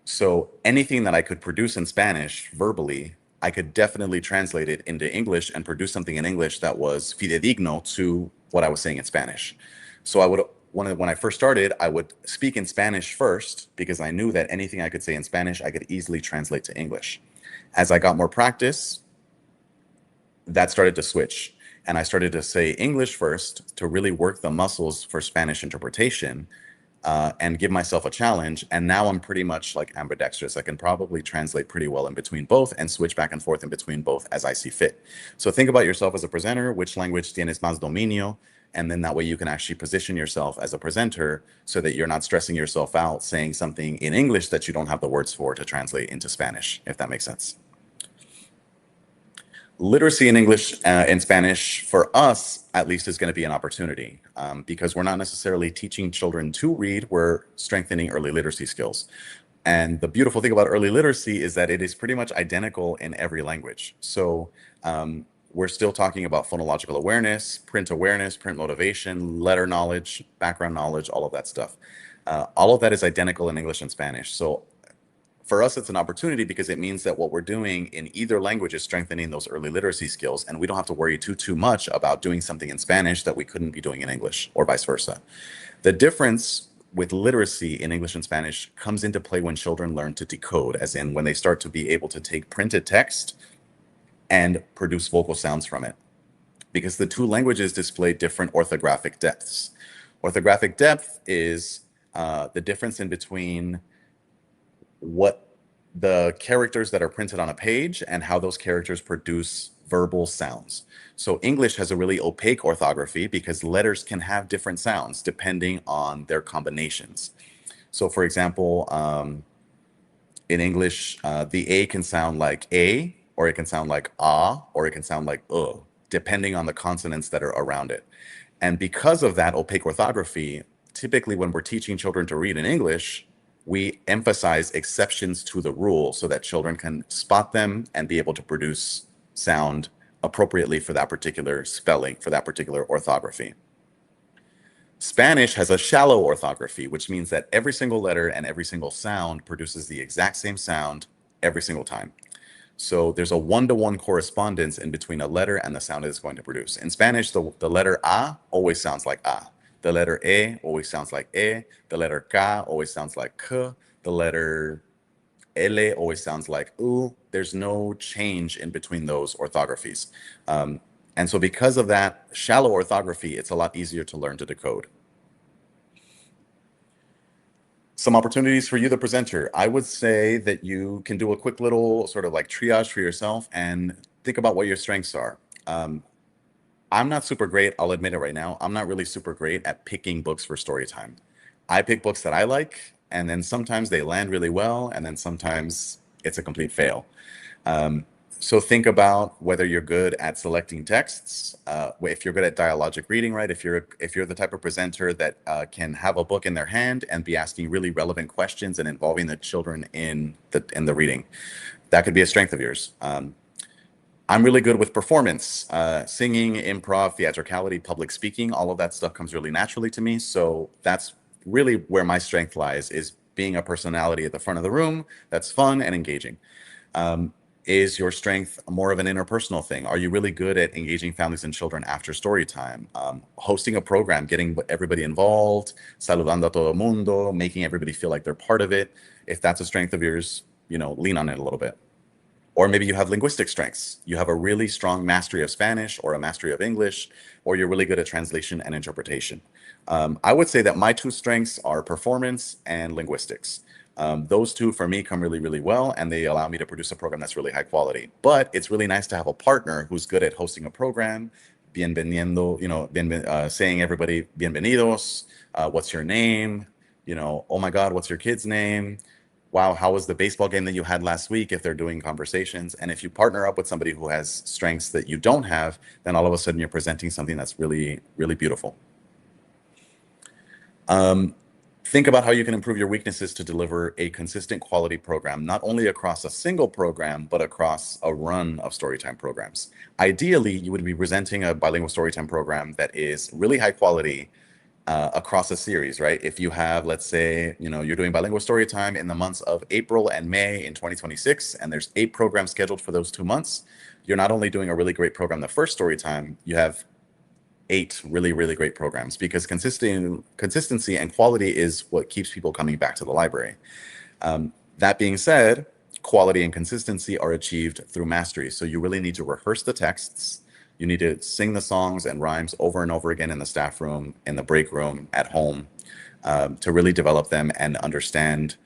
So anything that I could produce in Spanish verbally, I could definitely translate it into English and produce something in English that was fidedigno to what I was saying in Spanish. So I would, when I first started, I would speak in Spanish first because I knew that anything I could say in Spanish, I could easily translate to English. As I got more practice, that started to switch. And I started to say English first to really work the muscles for Spanish interpretation and give myself a challenge. And now I'm pretty much like ambidextrous. I can probably translate pretty well in between both and switch back and forth in between both as I see fit. So think about yourself as a presenter, which language tienes más dominio, and then that way you can actually position yourself as a presenter so that you're not stressing yourself out saying something in English that you don't have the words for to translate into Spanish, if that makes sense. Literacy in English and Spanish, for us, at least, is going to be an opportunity because we're not necessarily teaching children to read, we're strengthening early literacy skills. And the beautiful thing about early literacy is that it is pretty much identical in every language. So we're still talking about phonological awareness, print motivation, letter knowledge, background knowledge, all of that stuff. All of that is identical in English and Spanish. So for us, it's an opportunity because it means that what we're doing in either language is strengthening those early literacy skills, and we don't have to worry too much about doing something in Spanish that we couldn't be doing in English, or vice versa. The difference with literacy in English and Spanish comes into play when children learn to decode, as in when they start to be able to take printed text and produce vocal sounds from it, because the two languages display different orthographic depths. Orthographic depth is the difference in between what the characters that are printed on a page and how those characters produce verbal sounds. So English has a really opaque orthography because letters can have different sounds depending on their combinations. So for example, in English, the A can sound like A, or it can sound like ah, or it can sound like depending on the consonants that are around it. And because of that opaque orthography, typically when we're teaching children to read in English, we emphasize exceptions to the rule so that children can spot them and be able to produce sound appropriately for that particular spelling, for that particular orthography. Spanish has a shallow orthography, which means that every single letter and every single sound produces the exact same sound every single time. So there's a one-to-one correspondence in between a letter and the sound it is going to produce. In Spanish, the letter A always sounds like A. The letter E always sounds like E. The letter K always sounds like K. The letter L always sounds like U. There's no change in between those orthographies. And so because of that shallow orthography, it's a lot easier to learn to decode. Some opportunities for you, the presenter. I would say that you can do a quick little sort of like triage for yourself and think about what your strengths are. I'm not super great, I'll admit it right now. I'm not really super great at picking books for story time. I pick books that I like, and then sometimes they land really well, and then sometimes it's a complete fail. So think about whether you're good at selecting texts, if you're good at dialogic reading, right? If you're the type of presenter that can have a book in their hand and be asking really relevant questions and involving the children in the reading, that could be a strength of yours. I'm really good with performance, singing, improv, theatricality, public speaking. All of that stuff comes really naturally to me. So that's really where my strength lies, is being a personality at the front of the room that's fun and engaging. Is your strength more of an interpersonal thing? Are you really good at engaging families and children after story time? Hosting a program, getting everybody involved, saludando a todo mundo, making everybody feel like they're part of it. If that's a strength of yours, lean on it a little bit. Or maybe you have linguistic strengths. You have a really strong mastery of Spanish or a mastery of English, or you're really good at translation and interpretation. I would say that my two strengths are performance and linguistics. Those two for me come really, really well, and they allow me to produce a program that's really high quality. But it's really nice to have a partner who's good at hosting a program, bienveniendo, saying everybody bienvenidos, what's your name, oh my God, what's your kid's name? Wow, how was the baseball game that you had last week, if they're doing conversations. And if you partner up with somebody who has strengths that you don't have, then all of a sudden you're presenting something that's really, really beautiful. Think about how you can improve your weaknesses to deliver a consistent quality program, not only across a single program, but across a run of storytime programs. Ideally, you would be presenting a bilingual storytime program that is really high quality across a series, right? If you have, let's say, you're doing bilingual storytime in the months of April and May in 2026, and there's 8 programs scheduled for those 2 months, you're not only doing a really great program the first storytime, you have 8 really, really great programs, because consistency and quality is what keeps people coming back to the library. That being said, quality and consistency are achieved through mastery. So you really need to rehearse the texts. You need to sing the songs and rhymes over and over again in the staff room, in the break room, at home, to really develop them and understand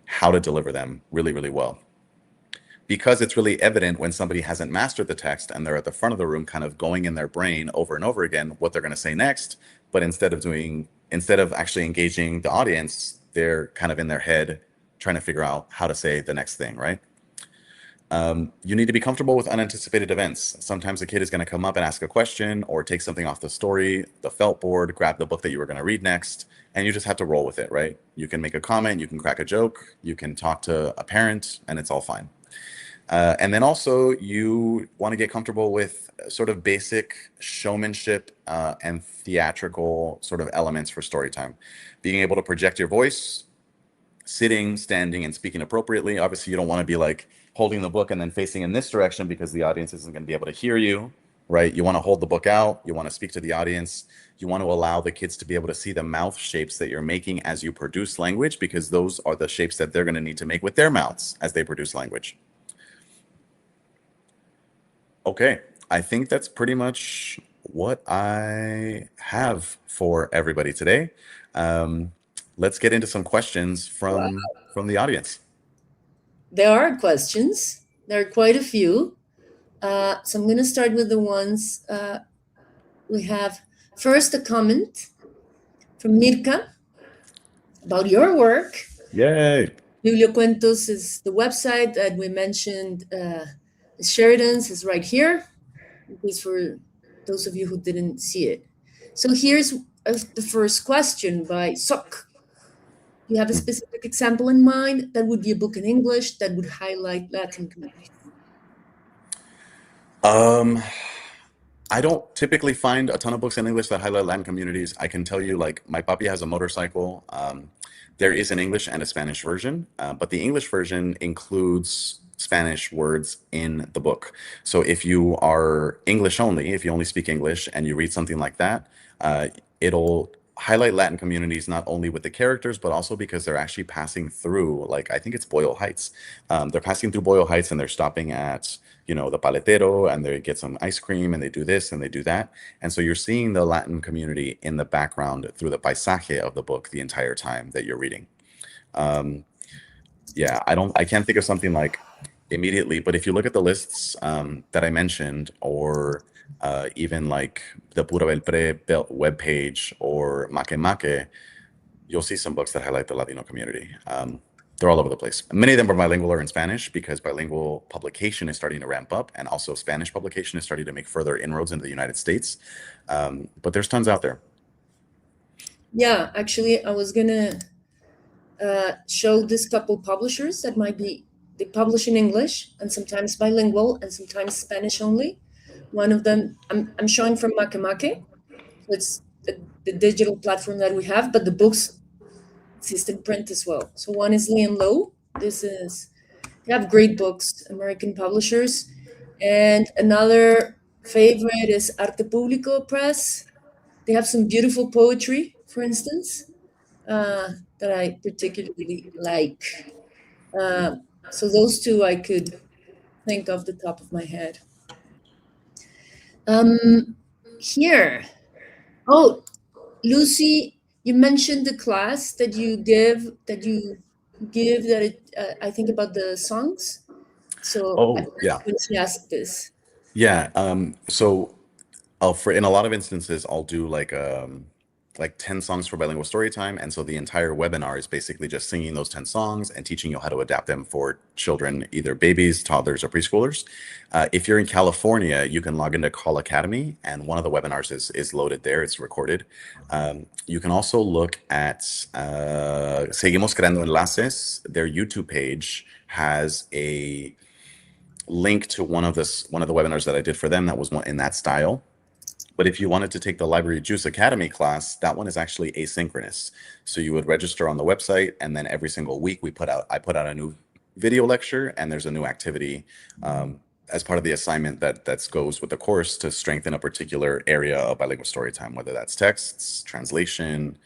how to deliver them really, really well. Because it's really evident when somebody hasn't mastered the text and they're at the front of the room kind of going in their brain over and over again what they're going to say next, but instead of actually engaging the audience, they're kind of in their head trying to figure out how to say the next thing, right? You need to be comfortable with unanticipated events. Sometimes a kid is going to come up and ask a question or take something off the story, the felt board, grab the book that you were going to read next, and you just have to roll with it, right? You can make a comment, you can crack a joke, you can talk to a parent, and it's all fine. And then also you want to get comfortable with sort of basic showmanship and theatrical sort of elements for story time. Being able to project your voice, sitting, standing, and speaking appropriately. Obviously, you don't want to be like holding the book and then facing in this direction because the audience isn't going to be able to hear you, right? You want to hold the book out. You want to speak to the audience. You want to allow the kids to be able to see the mouth shapes that you're making as you produce language, because those are the shapes that they're going to need to make with their mouths as they produce language. Okay, I think that's pretty much what I have for everybody today. Let's get into some questions from the audience. There are questions. There are quite a few. So I'm going to start with the ones we have. First, a comment from Mirka about your work. Yay! Bibliocuentos is the website that we mentioned. Sheridan's is right here, in case for those of you who didn't see it. So here's the first question by Sok. Do you have a specific example in mind that would be a book in English that would highlight Latin communities? I don't typically find a ton of books in English that highlight Latin communities. I can tell you, like, my papi has a motorcycle. There is an English and a Spanish version, but the English version includes Spanish words in the book. So if you are English only, if you only speak English and you read something like that, it'll highlight Latin communities not only with the characters, but also because they're actually passing through, like, I think it's Boyle Heights. They're passing through Boyle Heights and they're stopping at, you know, the paletero, and they get some ice cream and they do this and they do that. And so you're seeing the Latin community in the background through the paisaje of the book the entire time that you're reading. Yeah, I can't think of something like immediately, but if you look at the lists that I mentioned, or even like the Pura Belpre webpage or MakeMake, you'll see some books that highlight the Latino community. They're all over the place. Many of them are bilingual or in Spanish, because bilingual publication is starting to ramp up, and also Spanish publication is starting to make further inroads into the United States. But there's tons out there. Yeah, actually, I was gonna show this couple publishers that they publish in English and sometimes bilingual and sometimes Spanish only. One of them I'm showing from MakeMake. It's the digital platform that we have, but the books exist in print as well. So one is Lee and Low. They have great books, American publishers. And another favorite is Arte Público Press. They have some beautiful poetry, for instance, that I particularly like. So those two I could think off the top of my head. Here. Oh, Lucy, you mentioned the class that you give I think about the songs. So Yeah. she asked this. Yeah. So in a lot of instances, I'll do like 10 songs for bilingual story time. And so the entire webinar is basically just singing those 10 songs and teaching you how to adapt them for children, either babies, toddlers, or preschoolers. If you're in California, you can log into Call Academy, and one of the webinars is loaded there. It's recorded. You can also look at Seguimos Creando Enlaces. Their YouTube page has a link to one of the webinars that I did for them that was in that style. But if you wanted to take the Library Juice Academy class, that one is actually asynchronous. So you would register on the website, and then every single week I put out a new video lecture, and there's a new activity as part of the assignment that goes with the course to strengthen a particular area of bilingual story time, whether that's texts, translation,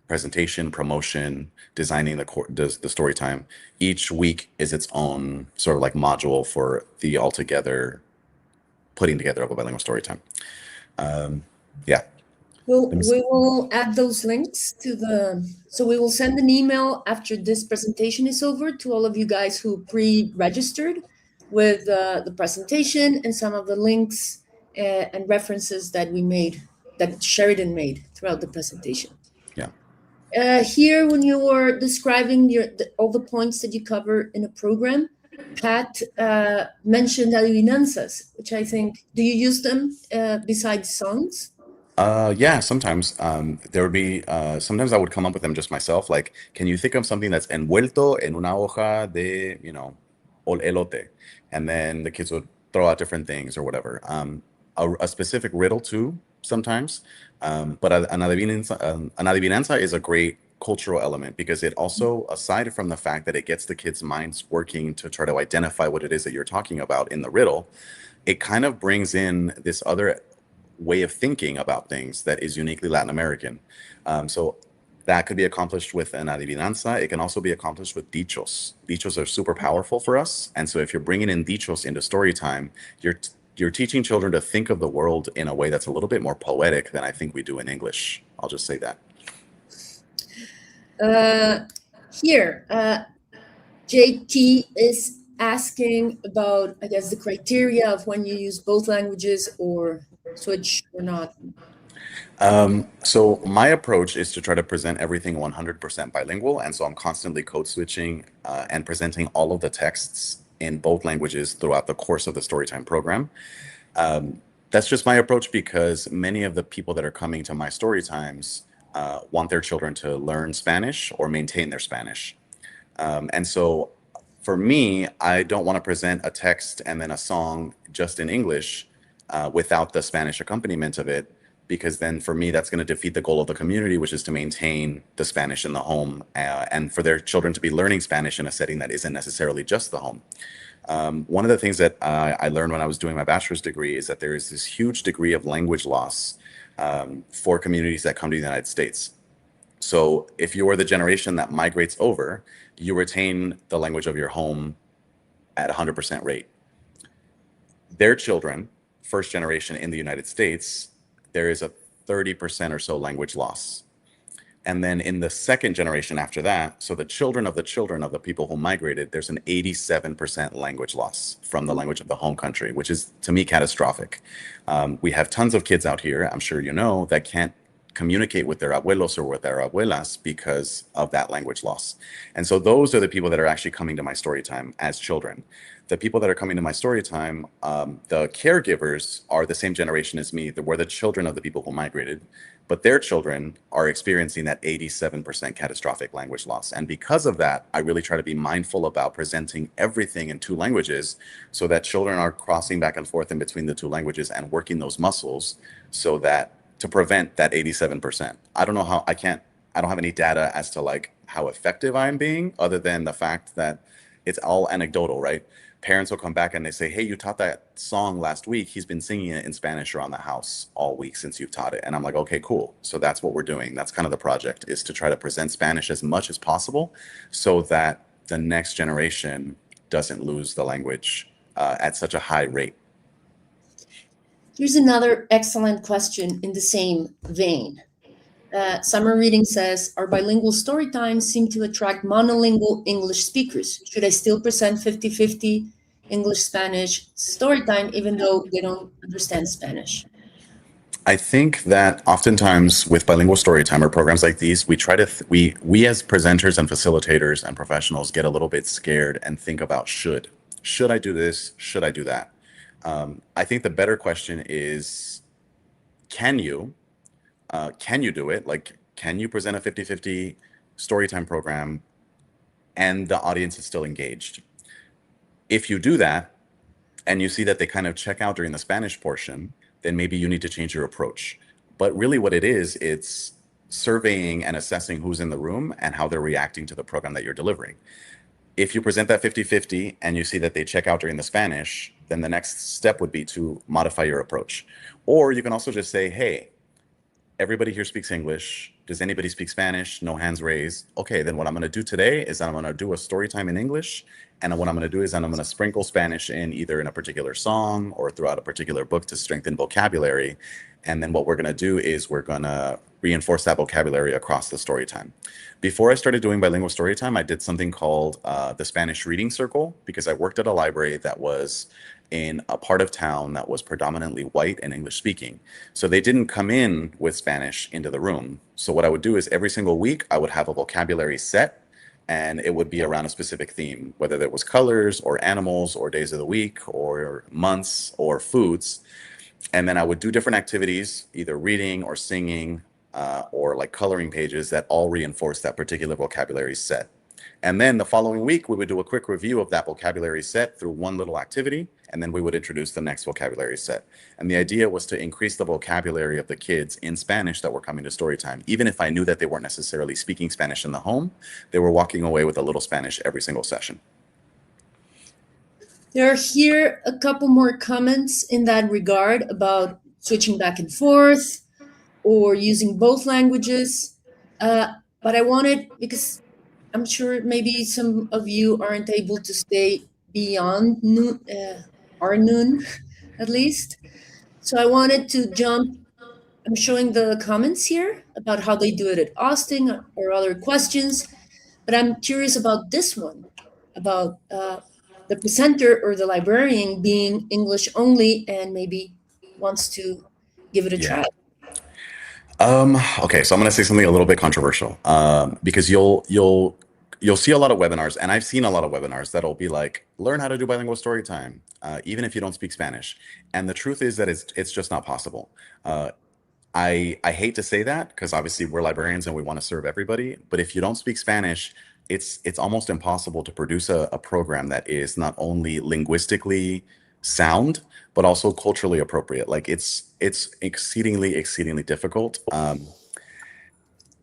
presentation, promotion, designing the story time. Each week is its own sort of like module for the putting together of a bilingual story time. Yeah. Well, we will add those links so we will send an email after this presentation is over to all of you guys who pre-registered with the presentation and some of the links and references that Sheridan made throughout the presentation. Yeah. Here, when you were describing all the points that you cover in a program, Pat mentioned adivinanzas, which I think, do you use them besides songs? Yeah, sometimes there would be sometimes I would come up with them just myself. Like, can you think of something that's envuelto en una hoja de, ol elote, and then the kids would throw out different things or whatever. A specific riddle too sometimes, but an adivinanza is a great cultural element because it also, aside from the fact that it gets the kids' minds working to try to identify what it is that you're talking about in the riddle, it kind of brings in this other way of thinking about things that is uniquely Latin American. So that could be accomplished with an adivinanza. It can also be accomplished with dichos. Dichos are super powerful for us. And so if you're bringing in dichos into story time, you're teaching children to think of the world in a way that's a little bit more poetic than I think we do in English. I'll just say that. Here, JT is asking about, I guess, the criteria of when you use both languages or switch or not. So my approach is to try to present everything 100% bilingual. And so I'm constantly code switching and presenting all of the texts in both languages throughout the course of the Storytime program. That's just my approach because many of the people that are coming to my story times want their children to learn Spanish or maintain their Spanish. And so for me, I don't want to present a text and then a song just in English without the Spanish accompaniment of it, because then for me, that's going to defeat the goal of the community, which is to maintain the Spanish in the home and for their children to be learning Spanish in a setting that isn't necessarily just the home. One of the things that I learned when I was doing my bachelor's degree is that there is this huge degree of language loss for communities that come to the United States. So if you are the generation that migrates over, you retain the language of your home at 100% rate. Their children, first generation in the United States, there is a 30% or so language loss. And then in the second generation after that, so the children of the people who migrated, there's an 87% language loss from the language of the home country, which is, to me, catastrophic. We have tons of kids out here, I'm sure you know, that can't communicate with their abuelos or with their abuelas because of that language loss. And so those are the people that are actually coming to my story time as children. The people that are coming to my story time, the caregivers are the same generation as me. We're the children of the people who migrated, but their children are experiencing that 87% catastrophic language loss. And because of that, I really try to be mindful about presenting everything in two languages so that children are crossing back and forth in between the two languages and working those muscles so that to prevent that 87%. I don't know how I don't have any data as to like how effective I'm being, other than the fact that it's all anecdotal, right? Parents will come back and they say, hey, you taught that song last week. He's been singing it in Spanish around the house all week since you've taught it. And I'm like, okay, cool. So that's what we're doing. That's kind of the project, is to try to present Spanish as much as possible so that the next generation doesn't lose the language at such a high rate. Here's another excellent question in the same vein. Summer Reading says, our bilingual story times seem to attract monolingual English speakers. Should I still present 50-50 English-Spanish story time even though they don't understand Spanish? I think that oftentimes with bilingual storytime or programs like these, we try to we as presenters and facilitators and professionals get a little bit scared and think about should I do this? Should I do that? I think the better question is, can you do it? Like, can you present a 50-50 storytime program and the audience is still engaged? If you do that and you see that they kind of check out during the Spanish portion, then maybe you need to change your approach. But really what it is, it's surveying and assessing who's in the room and how they're reacting to the program that you're delivering. If you present that 50-50 and you see that they check out during the Spanish, then the next step would be to modify your approach. Or you can also just say, hey, everybody here speaks English. Does anybody speak Spanish? No hands raised. Okay, then what I'm going to do today is I'm going to do a story time in English. And what I'm going to do is I'm going to sprinkle Spanish in either in a particular song or throughout a particular book to strengthen vocabulary. And then what we're going to do is we're going to reinforce that vocabulary across the story time. Before I started doing bilingual story time, I did something called the Spanish Reading Circle, because I worked at a library that was in a part of town that was predominantly white and English speaking. So they didn't come in with Spanish into the room. So what I would do is every single week I would have a vocabulary set, and it would be around a specific theme, whether that was colors or animals or days of the week or months or foods. And then I would do different activities, either reading or singing or like coloring pages that all reinforce that particular vocabulary set. And then the following week, we would do a quick review of that vocabulary set through one little activity, and then we would introduce the next vocabulary set. And the idea was to increase the vocabulary of the kids in Spanish that were coming to Storytime. Even if I knew that they weren't necessarily speaking Spanish in the home, they were walking away with a little Spanish every single session. There are here a couple more comments in that regard about switching back and forth or using both languages. But I wanted, because I'm sure maybe some of you aren't able to stay beyond noon, our noon at least. So I wanted to jump. I'm showing the comments here about how they do it at Austin or other questions, but I'm curious about this one, about the presenter or the librarian being English only and maybe wants to give it a try. Okay, so I'm going to say something a little bit controversial, because you'll see a lot of webinars, and I've seen a lot of webinars that'll be like, learn how to do bilingual story time, even if you don't speak Spanish. And the truth is that it's just not possible. I hate to say that because obviously we're librarians and we want to serve everybody. But if you don't speak Spanish, it's almost impossible to produce a program that is not only linguistically sound, but also culturally appropriate. Like it's exceedingly difficult.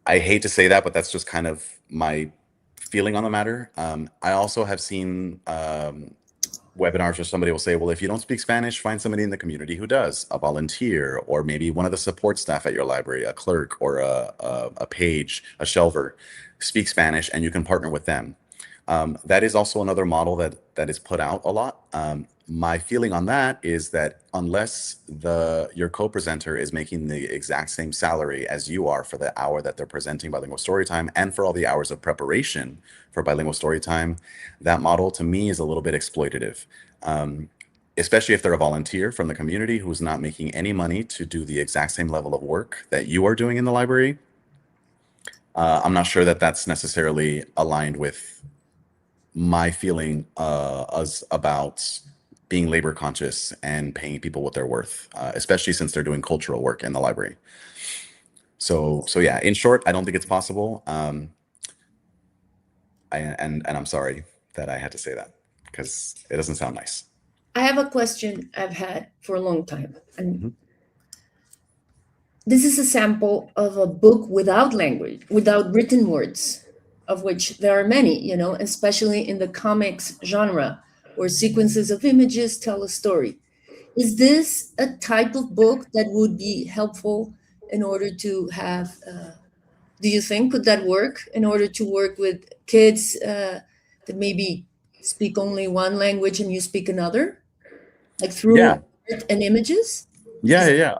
I hate to say that, but that's just kind of my feeling on the matter. I also have seen webinars where somebody will say, well, if you don't speak Spanish, find somebody in the community who does, a volunteer, or maybe one of the support staff at your library, a clerk or a page, a shelver, speak Spanish, and you can partner with them. That is also another model that is put out a lot. My feeling on that is that unless your co-presenter is making the exact same salary as you are for the hour that they're presenting bilingual storytime and for all the hours of preparation for bilingual storytime, that model to me is a little bit exploitative. Especially if they're a volunteer from the community who's not making any money to do the exact same level of work that you are doing in the library. I'm not sure that that's necessarily aligned with my feeling about being labor conscious and paying people what they're worth, especially since they're doing cultural work in the library. So yeah, in short, I don't think it's possible. And I'm sorry that I had to say that because it doesn't sound nice. I have a question I've had for a long time. And Mhm. this is a sample of a book without language, without written words, of which there are many, especially in the comics genre, where sequences of images tell a story. Is this a type of book that would be helpful in order to have, do you think, could that work in order to work with kids that maybe speak only one language and you speak another? Like through Yeah. art and images? Yeah.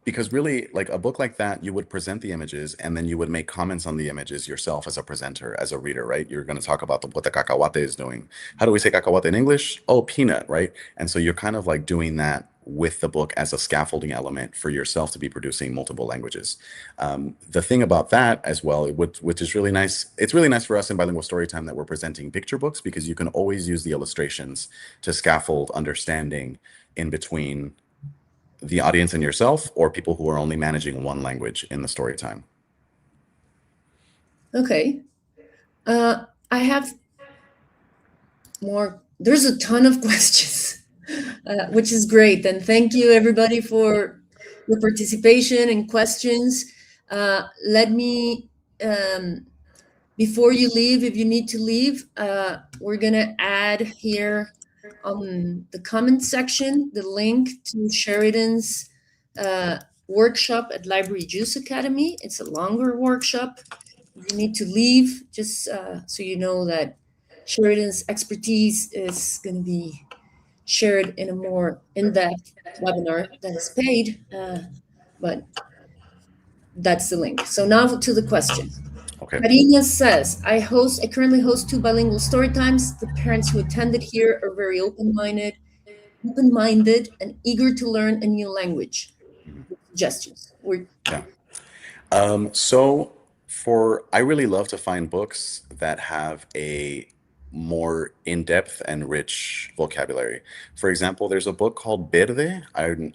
Because really, like a book like that, you would present the images and then you would make comments on the images yourself as a presenter, as a reader, right? You're going to talk about what the cacahuate is doing. How do we say cacahuate in English? Oh, peanut, right? And so you're kind of like doing that with the book as a scaffolding element for yourself to be producing multiple languages. The thing about that as well, which is really nice, it's really nice for us in bilingual storytime that we're presenting picture books because you can always use the illustrations to scaffold understanding in between the audience and yourself, or people who are only managing one language in the story time. Okay. I have more. There's a ton of questions, which is great. And thank you, everybody, for your participation and questions. Let me, before you leave, if you need to leave, we're going to add here on the comment section the link to Sheridan's workshop at Library Juice Academy. It's a longer workshop. If you need to leave, just so you know that Sheridan's expertise is going to be shared in a more in-depth webinar that is paid, but that's the link. So now to the question. Okay. Marina says, I currently host 2 bilingual story times. The parents who attended here are very open-minded and eager to learn a new language. Suggestions. Yeah. I really love to find books that have a more in-depth and rich vocabulary. For example, there's a book called Verde. I'm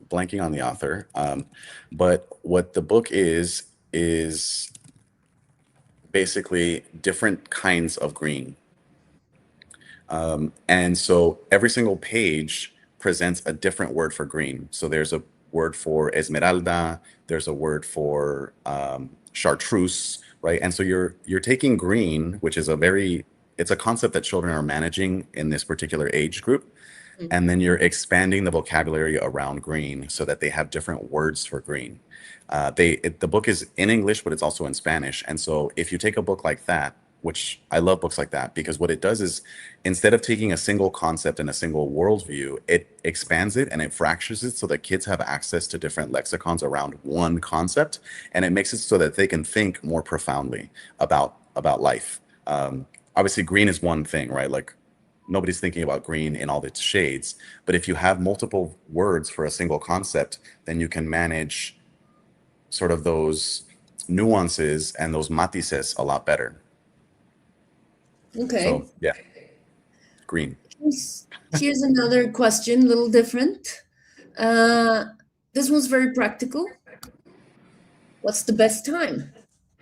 blanking on the author. But what the book is basically different kinds of green. And so every single page presents a different word for green. So there's a word for esmeralda, there's a word for chartreuse, right? And so you're taking green, which is it's a concept that children are managing in this particular age group. And then you're expanding the vocabulary around green so that they have different words for green. The book is in English, but it's also in Spanish. And so if you take a book like that, which I love books like that, because what it does is instead of taking a single concept and a single worldview, it expands it and it fractures it so that kids have access to different lexicons around one concept. And it makes it so that they can think more profoundly about life. Obviously, green is one thing, right? Like nobody's thinking about green in all its shades. But if you have multiple words for a single concept, then you can manage sort of those nuances and those matices a lot better. Okay. So yeah, green. Here's another question, a little different. This one's very practical. What's the best time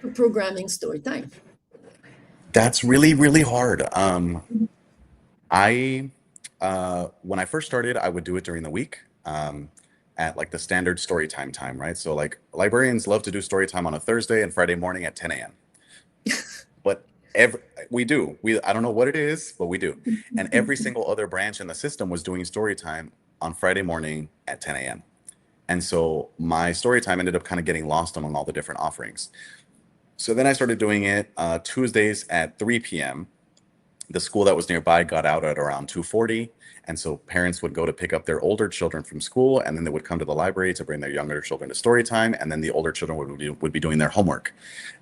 for programming story time? That's really, really hard. When I first started, I would do it during the week at like the standard story time, right? So like librarians love to do story time on a Thursday and Friday morning at 10 a.m. But I don't know what it is, but we do. And every single other branch in the system was doing story time on Friday morning at 10 a.m. And so my story time ended up kind of getting lost among all the different offerings. So then I started doing it Tuesdays at 3 p.m. The school that was nearby got out at around 2:40. And so parents would go to pick up their older children from school, and then they would come to the library to bring their younger children to story time. And then the older children would be doing their homework.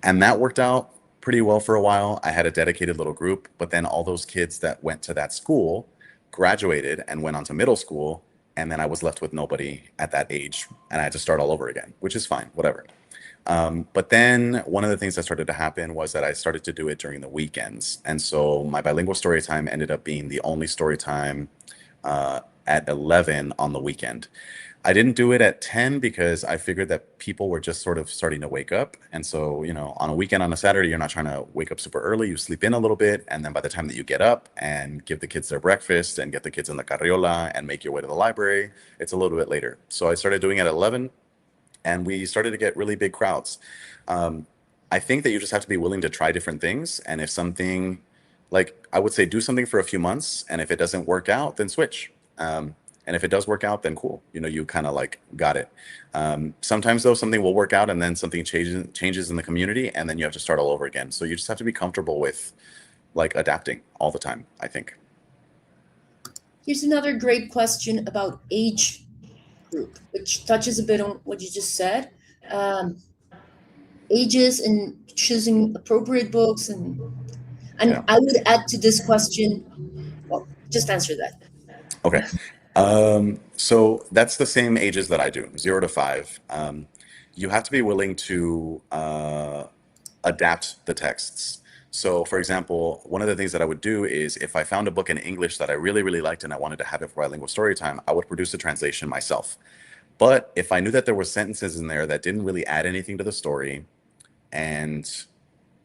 And that worked out pretty well for a while. I had a dedicated little group, but then all those kids that went to that school graduated and went on to middle school. And then I was left with nobody at that age, and I had to start all over again, which is fine, whatever. But then one of the things that started to happen was that I started to do it during the weekends. And so my bilingual story time ended up being the only story time at 11 on the weekend. I didn't do it at 10 because I figured that people were just sort of starting to wake up. And so, on a weekend, on a Saturday, you're not trying to wake up super early. You sleep in a little bit. And then by the time that you get up and give the kids their breakfast and get the kids in the carriola and make your way to the library, it's a little bit later. So I started doing it at 11. And we started to get really big crowds. I think that you just have to be willing to try different things. And if something, like I would say, do something for a few months. And if it doesn't work out, then switch. And if it does work out, then cool. You kind of like got it. Sometimes though, something will work out and then something changes in the community and then you have to start all over again. So you just have to be comfortable with like adapting all the time, I think. Here's another great question about age group, which touches a bit on what you just said. Ages and choosing appropriate books, and Yeah. I would add to this question. Well, just answer that. Okay. So that's the same ages that I do, 0 to 5. You have to be willing to adapt the texts. So, for example, one of the things that I would do is if I found a book in English that I really, really liked and I wanted to have it for bilingual story time, I would produce a translation myself. But if I knew that there were sentences in there that didn't really add anything to the story and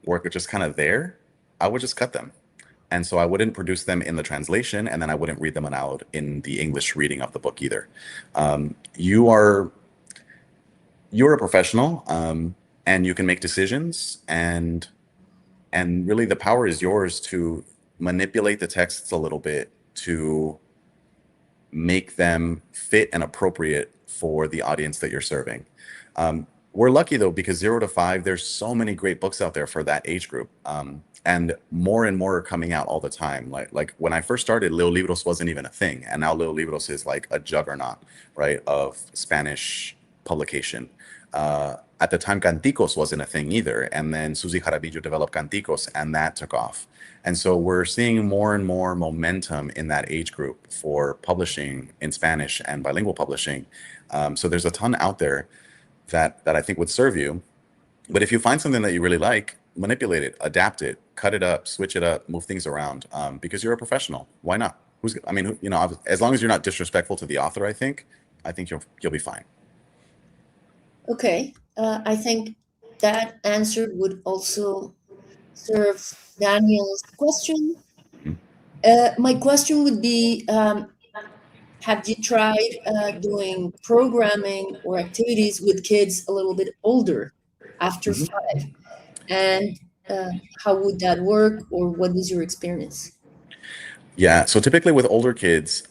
were just kind of there, I would just cut them. And so I wouldn't produce them in the translation, and then I wouldn't read them aloud in the English reading of the book either. You're a professional, and you can make decisions, and really the power is yours to manipulate the texts a little bit to make them fit and appropriate for the audience that you're serving. We're lucky though, because 0 to 5, there's so many great books out there for that age group. And more are coming out all the time. Like when I first started, Leo Libros wasn't even a thing. And now Leo Libros is like a juggernaut, right, of Spanish publication. At the time, Canticos wasn't a thing either. And then Susie Jaramillo developed Canticos, and that took off. And so we're seeing more and more momentum in that age group for publishing in Spanish and bilingual publishing. So there's a ton out there that I think would serve you. But if you find something that you really like, manipulate it, adapt it, cut it up, switch it up, move things around, because you're a professional. Why not? As long as you're not disrespectful to the author, I think you'll be fine. Okay, I think that answer would also serve Daniel's question. My question would be, have you tried doing programming or activities with kids a little bit older, after Mhm. 5? And how would that work, or what was your experience? Yeah, so typically with older kids,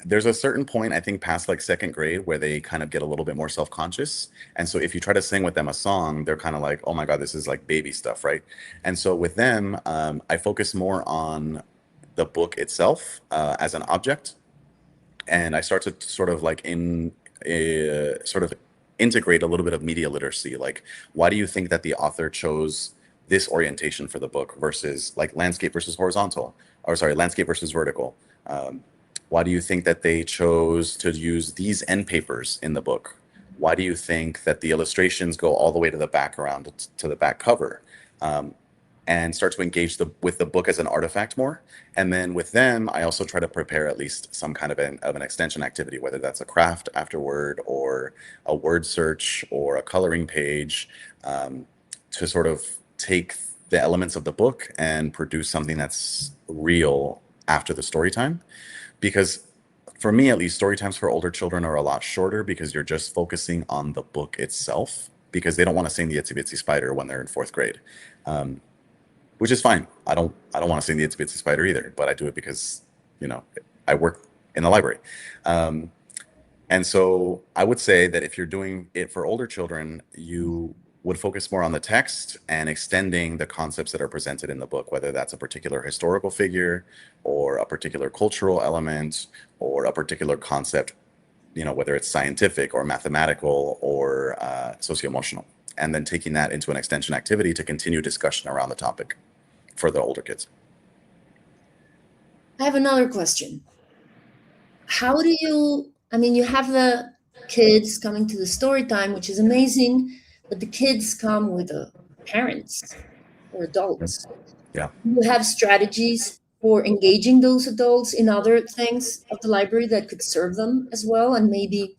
there's a certain point, I think, past like second grade where they kind of get a little bit more self-conscious. And so if you try to sing with them a song, they're kind of like, oh my God, this is like baby stuff, right? And so with them, I focus more on the book itself as an object, and I start to sort of like sort of integrate a little bit of media literacy. Like, why do you think that the author chose this orientation for the book versus like landscape versus horizontal, or sorry, landscape versus vertical? Um, why do you think that they chose to use these end papers in the book? Why do you think that the illustrations go all the way to the background, to the back cover? Um, and start to engage with the book as an artifact more. And then with them, I also try to prepare at least some kind of an extension activity, whether that's a craft afterward or a word search or a coloring page, to sort of take the elements of the book and produce something that's real after the story time. Because for me, at least, story times for older children are a lot shorter because you're just focusing on the book itself, because they don't want to sing the Itsy Bitsy Spider when they're in fourth grade. Um, which is fine. I don't want to sing the Itsy Bitsy Spider either, but I do it because, you know, I work in the library. Um, and so I would say that if you're doing it for older children, you would focus more on the text and extending the concepts that are presented in the book, whether that's a particular historical figure or a particular cultural element or a particular concept, you know, whether it's scientific or mathematical or socio-emotional, and then taking that into an extension activity to continue discussion around the topic for the older kids. I have another question. How do you, I mean, you have the kids coming to the story time, which is amazing, but the kids come with parents or adults. Yeah. Do you have strategies for engaging those adults in other things of the library that could serve them as well, and maybe,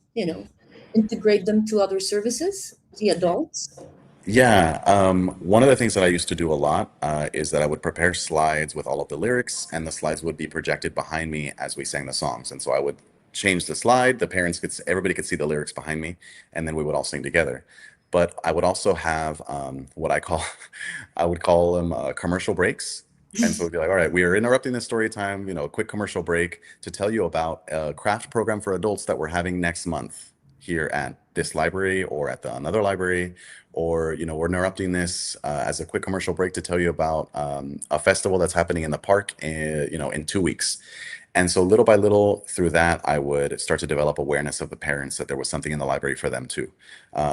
integrate them to other services, the adults? Yeah, one of the things that I used to do a lot is that I would prepare slides with all of the lyrics, and the slides would be projected behind me as we sang the songs. And so I would change the slide, the parents could, everybody could see the lyrics behind me, and then we would all sing together. But I would also have what I call, I would call them commercial breaks. And so we'd be like, all right, we are interrupting this story time, you know, a quick commercial break to tell you about a craft program for adults that we're having next month here at this library or at another library, or you know, we're interrupting this as a quick commercial break to tell you about a festival that's happening in the park you know, in 2 weeks. And so little by little through that, I would start to develop awareness of the parents that there was something in the library for them too.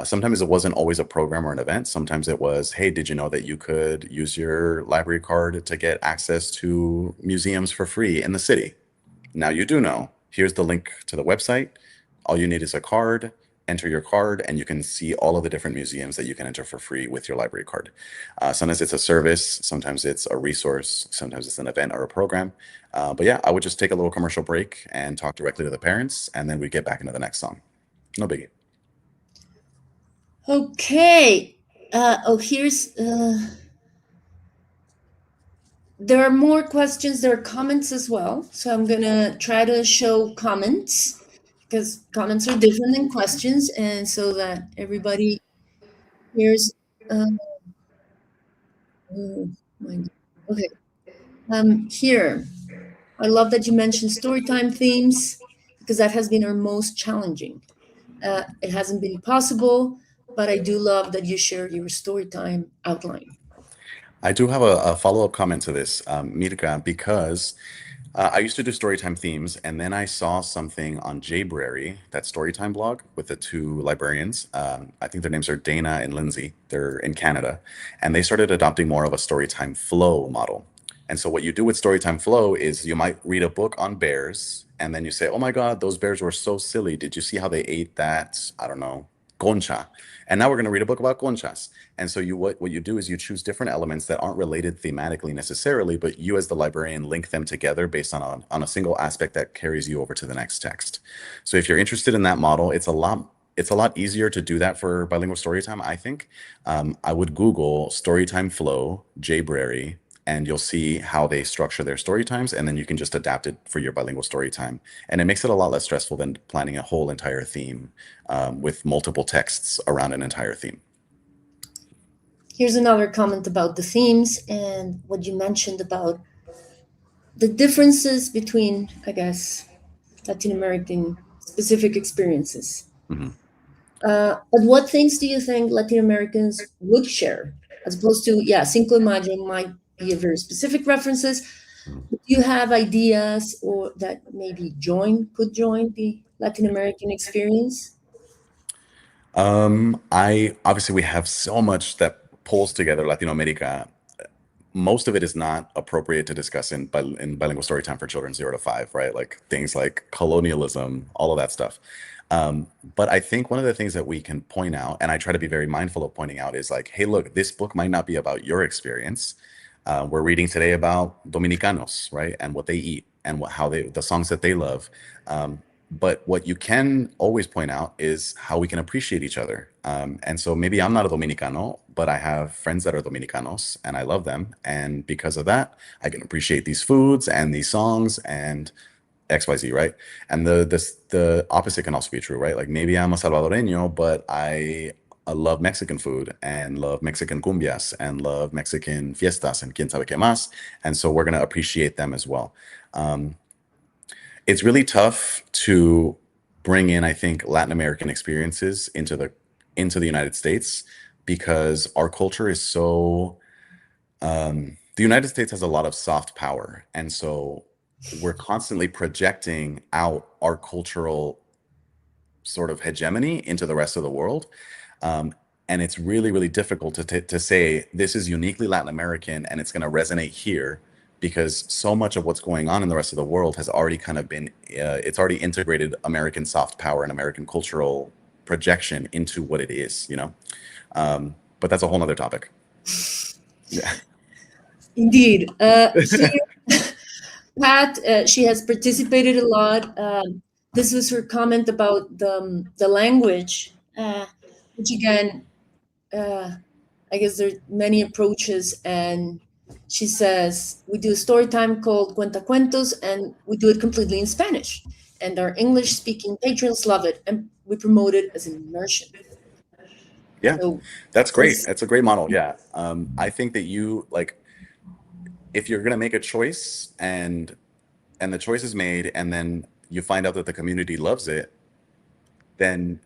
Sometimes it wasn't always a program or an event. Sometimes it was, hey, did you know that you could use your library card to get access to museums for free in the city? Now you do know. Here's the link to the website. All you need is a card. Enter your card, and you can see all of the different museums that you can enter for free with your library card. Sometimes it's a service, sometimes it's a resource, sometimes it's an event or a program. But yeah, I would just take a little commercial break and talk directly to the parents, and then we get back into the next song. No biggie. Okay. Here's there are more questions. There are comments as well. So I'm gonna try to show comments, because comments are different than questions, and so that everybody hears. Uh, oh my God. Okay. Here, I love that you mentioned storytime themes, because that has been our most challenging. It hasn't been possible, but I do love that you share your storytime outline. I do have a follow-up comment to this, Mirka, because I used to do storytime themes, and then I saw something on Jaybrary, that storytime blog with the two librarians. I think their names are Dana and Lindsay. They're in Canada, and they started adopting more of a storytime flow model. And so what you do with storytime flow is you might read a book on bears, and then you say, "Oh my God, those bears were so silly. Did you see how they ate that? I don't know, concha." And now we're going to read a book about conchas. And so what you do is you choose different elements that aren't related thematically necessarily, but you as the librarian link them together based on a single aspect that carries you over to the next text. So if you're interested in that model, it's a lot it's a lot easier to do that for bilingual storytime, I think. I would Google Storytime Flow, Jbrary, and you'll see how they structure their story times, and then you can just adapt it for your bilingual story time. And it makes it a lot less stressful than planning a whole entire theme with multiple texts around an entire theme. Here's another comment about the themes and what you mentioned about the differences between, I guess, Latin American specific experiences. Mhm. But what things do you think Latin Americans would share, as opposed to, yeah, Cinco de Mayo might be a very specific references. Mhm. Do you have ideas or that maybe could join the Latin American experience? I obviously we have so much that pulls together Latino America. Most of it is not appropriate to discuss in bilingual story time for children 0 to 5, right? Like things like colonialism, all of that stuff. But I think one of the things that we can point out, and I try to be very mindful of pointing out, is like, hey, look, this book might not be about your experience. We're reading today about Dominicanos, right, and what they eat and the songs that they love. But what you can always point out is how we can appreciate each other. And so maybe I'm not a Dominicano, but I have friends that are Dominicanos and I love them. And because of that, I can appreciate these foods and these songs and XYZ, right? And the opposite can also be true, right? Like maybe I'm a Salvadoreño, but I love Mexican food and love Mexican cumbias and love Mexican fiestas and quien sabe qué más. And so we're going to appreciate them as well. It's really tough to bring in, I think, Latin American experiences into the United States because our culture is so the United States has a lot of soft power, and so we're constantly projecting out our cultural sort of hegemony into the rest of the world. And it's really, really difficult to say this is uniquely Latin American and it's going to resonate here because so much of what's going on in the rest of the world has already kind of been, it's already integrated American soft power and American cultural projection into what it is, you know? But that's a whole nother topic. Yeah. Indeed. Here, Pat, she has participated a lot. This was her comment about the language, which again, I guess there are many approaches, and she says we do a story time called Cuenta Cuentos, and we do it completely in Spanish, and our English-speaking patrons love it, and we promote it as an immersion. Yeah, So that's great. this, That's a great model. Yeah. I think that you like if you're gonna make a choice and the choice is made and then you find out that the community loves it, then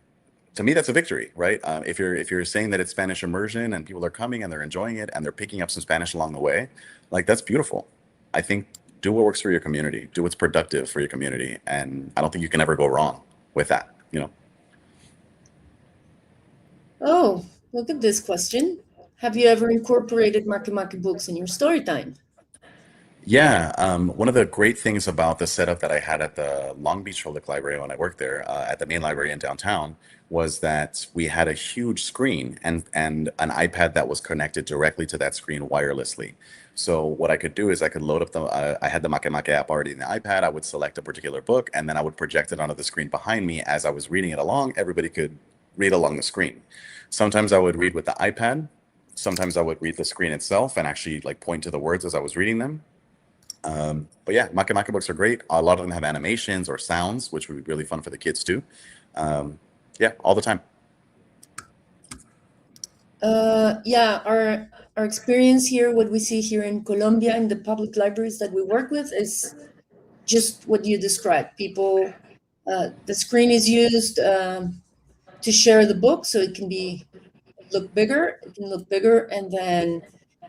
to me that's a victory, right? If you're saying that it's Spanish immersion and people are coming and they're enjoying it and they're picking up some Spanish along the way, like that's beautiful. I think do what works for your community, do what's productive for your community, and I don't think you can ever go wrong with that, you know. oh, look at this question. Have you ever incorporated MakeMake books in your story time? Yeah, one of the great things about the setup that I had at the Long Beach Public Library when I worked there, at the main library in downtown, was that we had a huge screen and an iPad that was connected directly to that screen wirelessly. So what I could do is I could load up I had the MakeMake app already in the iPad. I would select a particular book and then I would project it onto the screen behind me as I was reading it along. Everybody could read along the screen. Sometimes I would read with the iPad. Sometimes I would read the screen itself and actually like point to the words as I was reading them. But yeah, MakeMake books are great. A lot of them have animations or sounds, which would be really fun for the kids too. Yeah, all the time. Yeah, our experience here, what we see here in Colombia in the public libraries that we work with is just what you described. People, the screen is used to share the book, so it can look bigger. It can look bigger, and then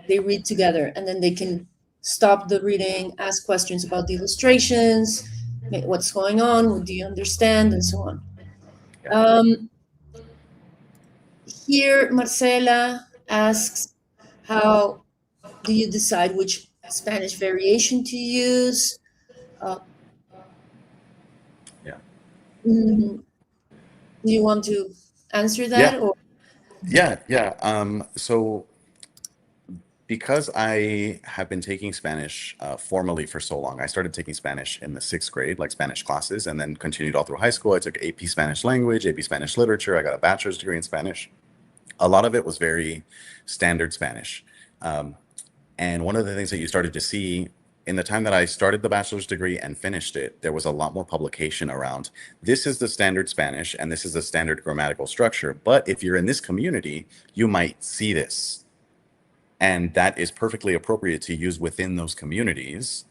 they read together, and then they can stop the reading, ask questions about the illustrations, what's going on, what do you understand, and so on. Yeah. Here, Marcela asks, how do you decide which Spanish variation to use? Uh, Yeah. do you want to answer Yeah. that, or Yeah. Yeah. So because I have been taking Spanish formally for so long, I started taking Spanish in the 6th grade, like Spanish classes, and then continued all through high school. I took AP Spanish language, AP Spanish literature. I got a bachelor's degree in Spanish. A lot of it was very standard Spanish. And one of the things that you started to see in the time that I started the bachelor's degree and finished it, there was a lot more publication around this is the standard Spanish and this is the standard grammatical structure. But if you're in this community, you might see this. And that is perfectly appropriate to use within those communities,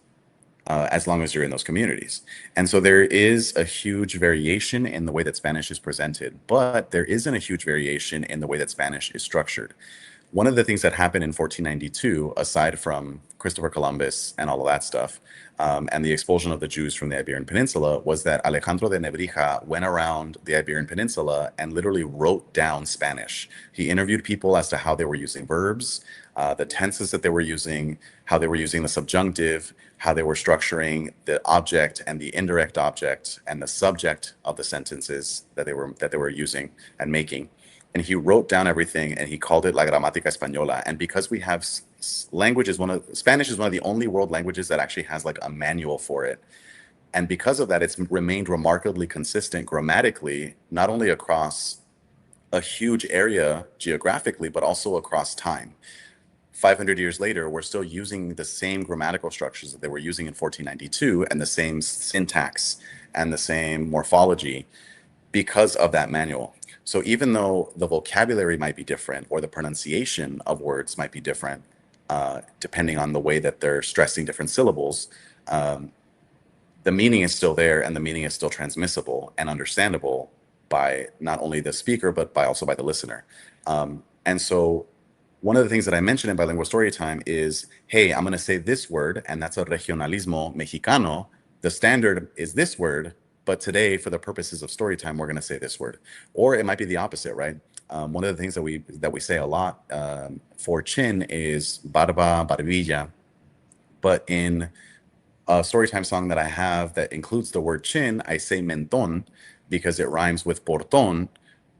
as long as you're in those communities. And so there is a huge variation in the way that Spanish is presented, but there isn't a huge variation in the way that Spanish is structured. One of the things that happened in 1492, aside from Christopher Columbus and all of that stuff, and the expulsion of the Jews from the Iberian Peninsula, was that Alejandro de Nebrija went around the Iberian Peninsula and literally wrote down Spanish. He interviewed people as to how they were using verbs, the tenses that they were using, how they were using the subjunctive, how they were structuring the object and the indirect object and the subject of the sentences that they were using and making. And he wrote down everything and he called it La Gramática Española. And because we have Spanish is one of the only world languages that actually has like a manual for it. And because of that, it's remained remarkably consistent grammatically, not only across a huge area geographically, but also across time. 500 years later, we're still using the same grammatical structures that they were using in 1492 and the same syntax and the same morphology because of that manual. So even though the vocabulary might be different or the pronunciation of words might be different, depending on the way that they're stressing different syllables, the meaning is still there and the meaning is still transmissible and understandable by not only the speaker, but also by the listener. And so one of the things that I mentioned in Bilingual Storytime is, hey, I'm going to say this word, and that's a regionalismo mexicano. The standard is this word, but today, for the purposes of Storytime, we're going to say this word. Or it might be the opposite, right? One of the things that we say a lot for chin is barba, barbilla. But in a Storytime song that I have that includes the word chin, I say menton because it rhymes with porton.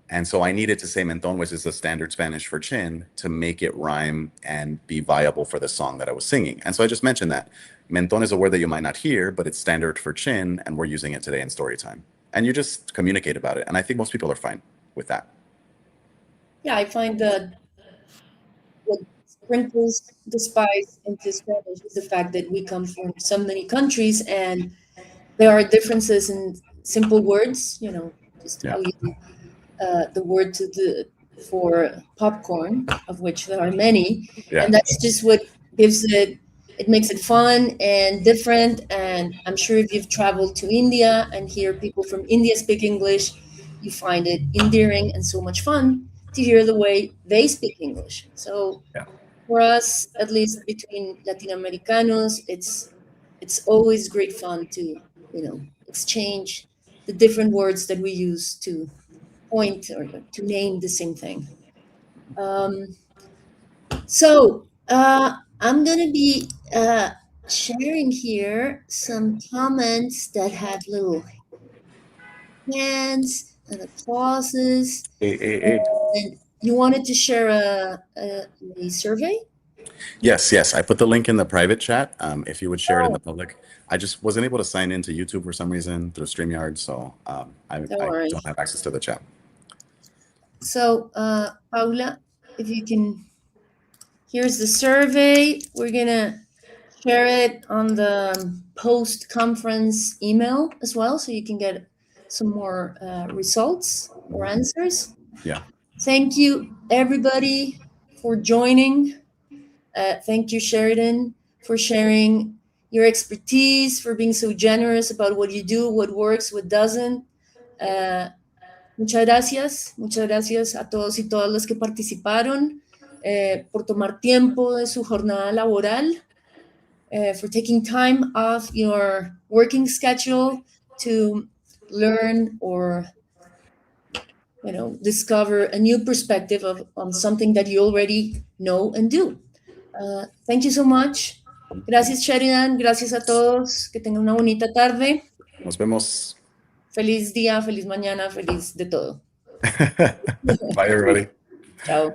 And so I needed to say menton, which is the standard Spanish for chin, to make it rhyme and be viable for the song that I was singing. And so I just mentioned that. Menton is a word that you might not hear, but it's standard for chin, and we're using it today in Storytime. And you just communicate about it. And I think most people are fine with that. Yeah, I find that what sprinkles the spice into Spanish is the fact that we come from so many countries and there are differences in simple words, just how you the word for popcorn, of which there are many. Yeah. And that's just what gives it makes it fun and different. And I'm sure if you've traveled to India and hear people from India speak English, you find it endearing and so much fun to hear the way they speak English. So for us, at least between Latinoamericanos, it's always great fun to, exchange the different words that we use to point or to name the same thing. So I'm going to be sharing here some comments that have little hands and applauses. And you wanted to share a survey? Yes. I put the link in the private chat. If you would share it in the public. I just wasn't able to sign into YouTube for some reason through StreamYard, so I don't have access to the chat. So, Paula, if you can, here's the survey. We're going to share it on the post-conference email as well, so you can get some more results or answers. Yeah. Thank you, everybody, for joining. Thank you, Sheridan, for sharing your expertise, for being so generous about what you do, what works, what doesn't. Muchas gracias a todos y todas los que participaron, por tomar tiempo de su jornada laboral, for taking time off your working schedule to learn or discover a new perspective on something that you already know and do. Thank you so much. Gracias, Sheridan. Gracias a todos. Que tengan una bonita tarde. Nos vemos. Feliz día, feliz mañana, feliz de todo. Bye, everybody. Chao.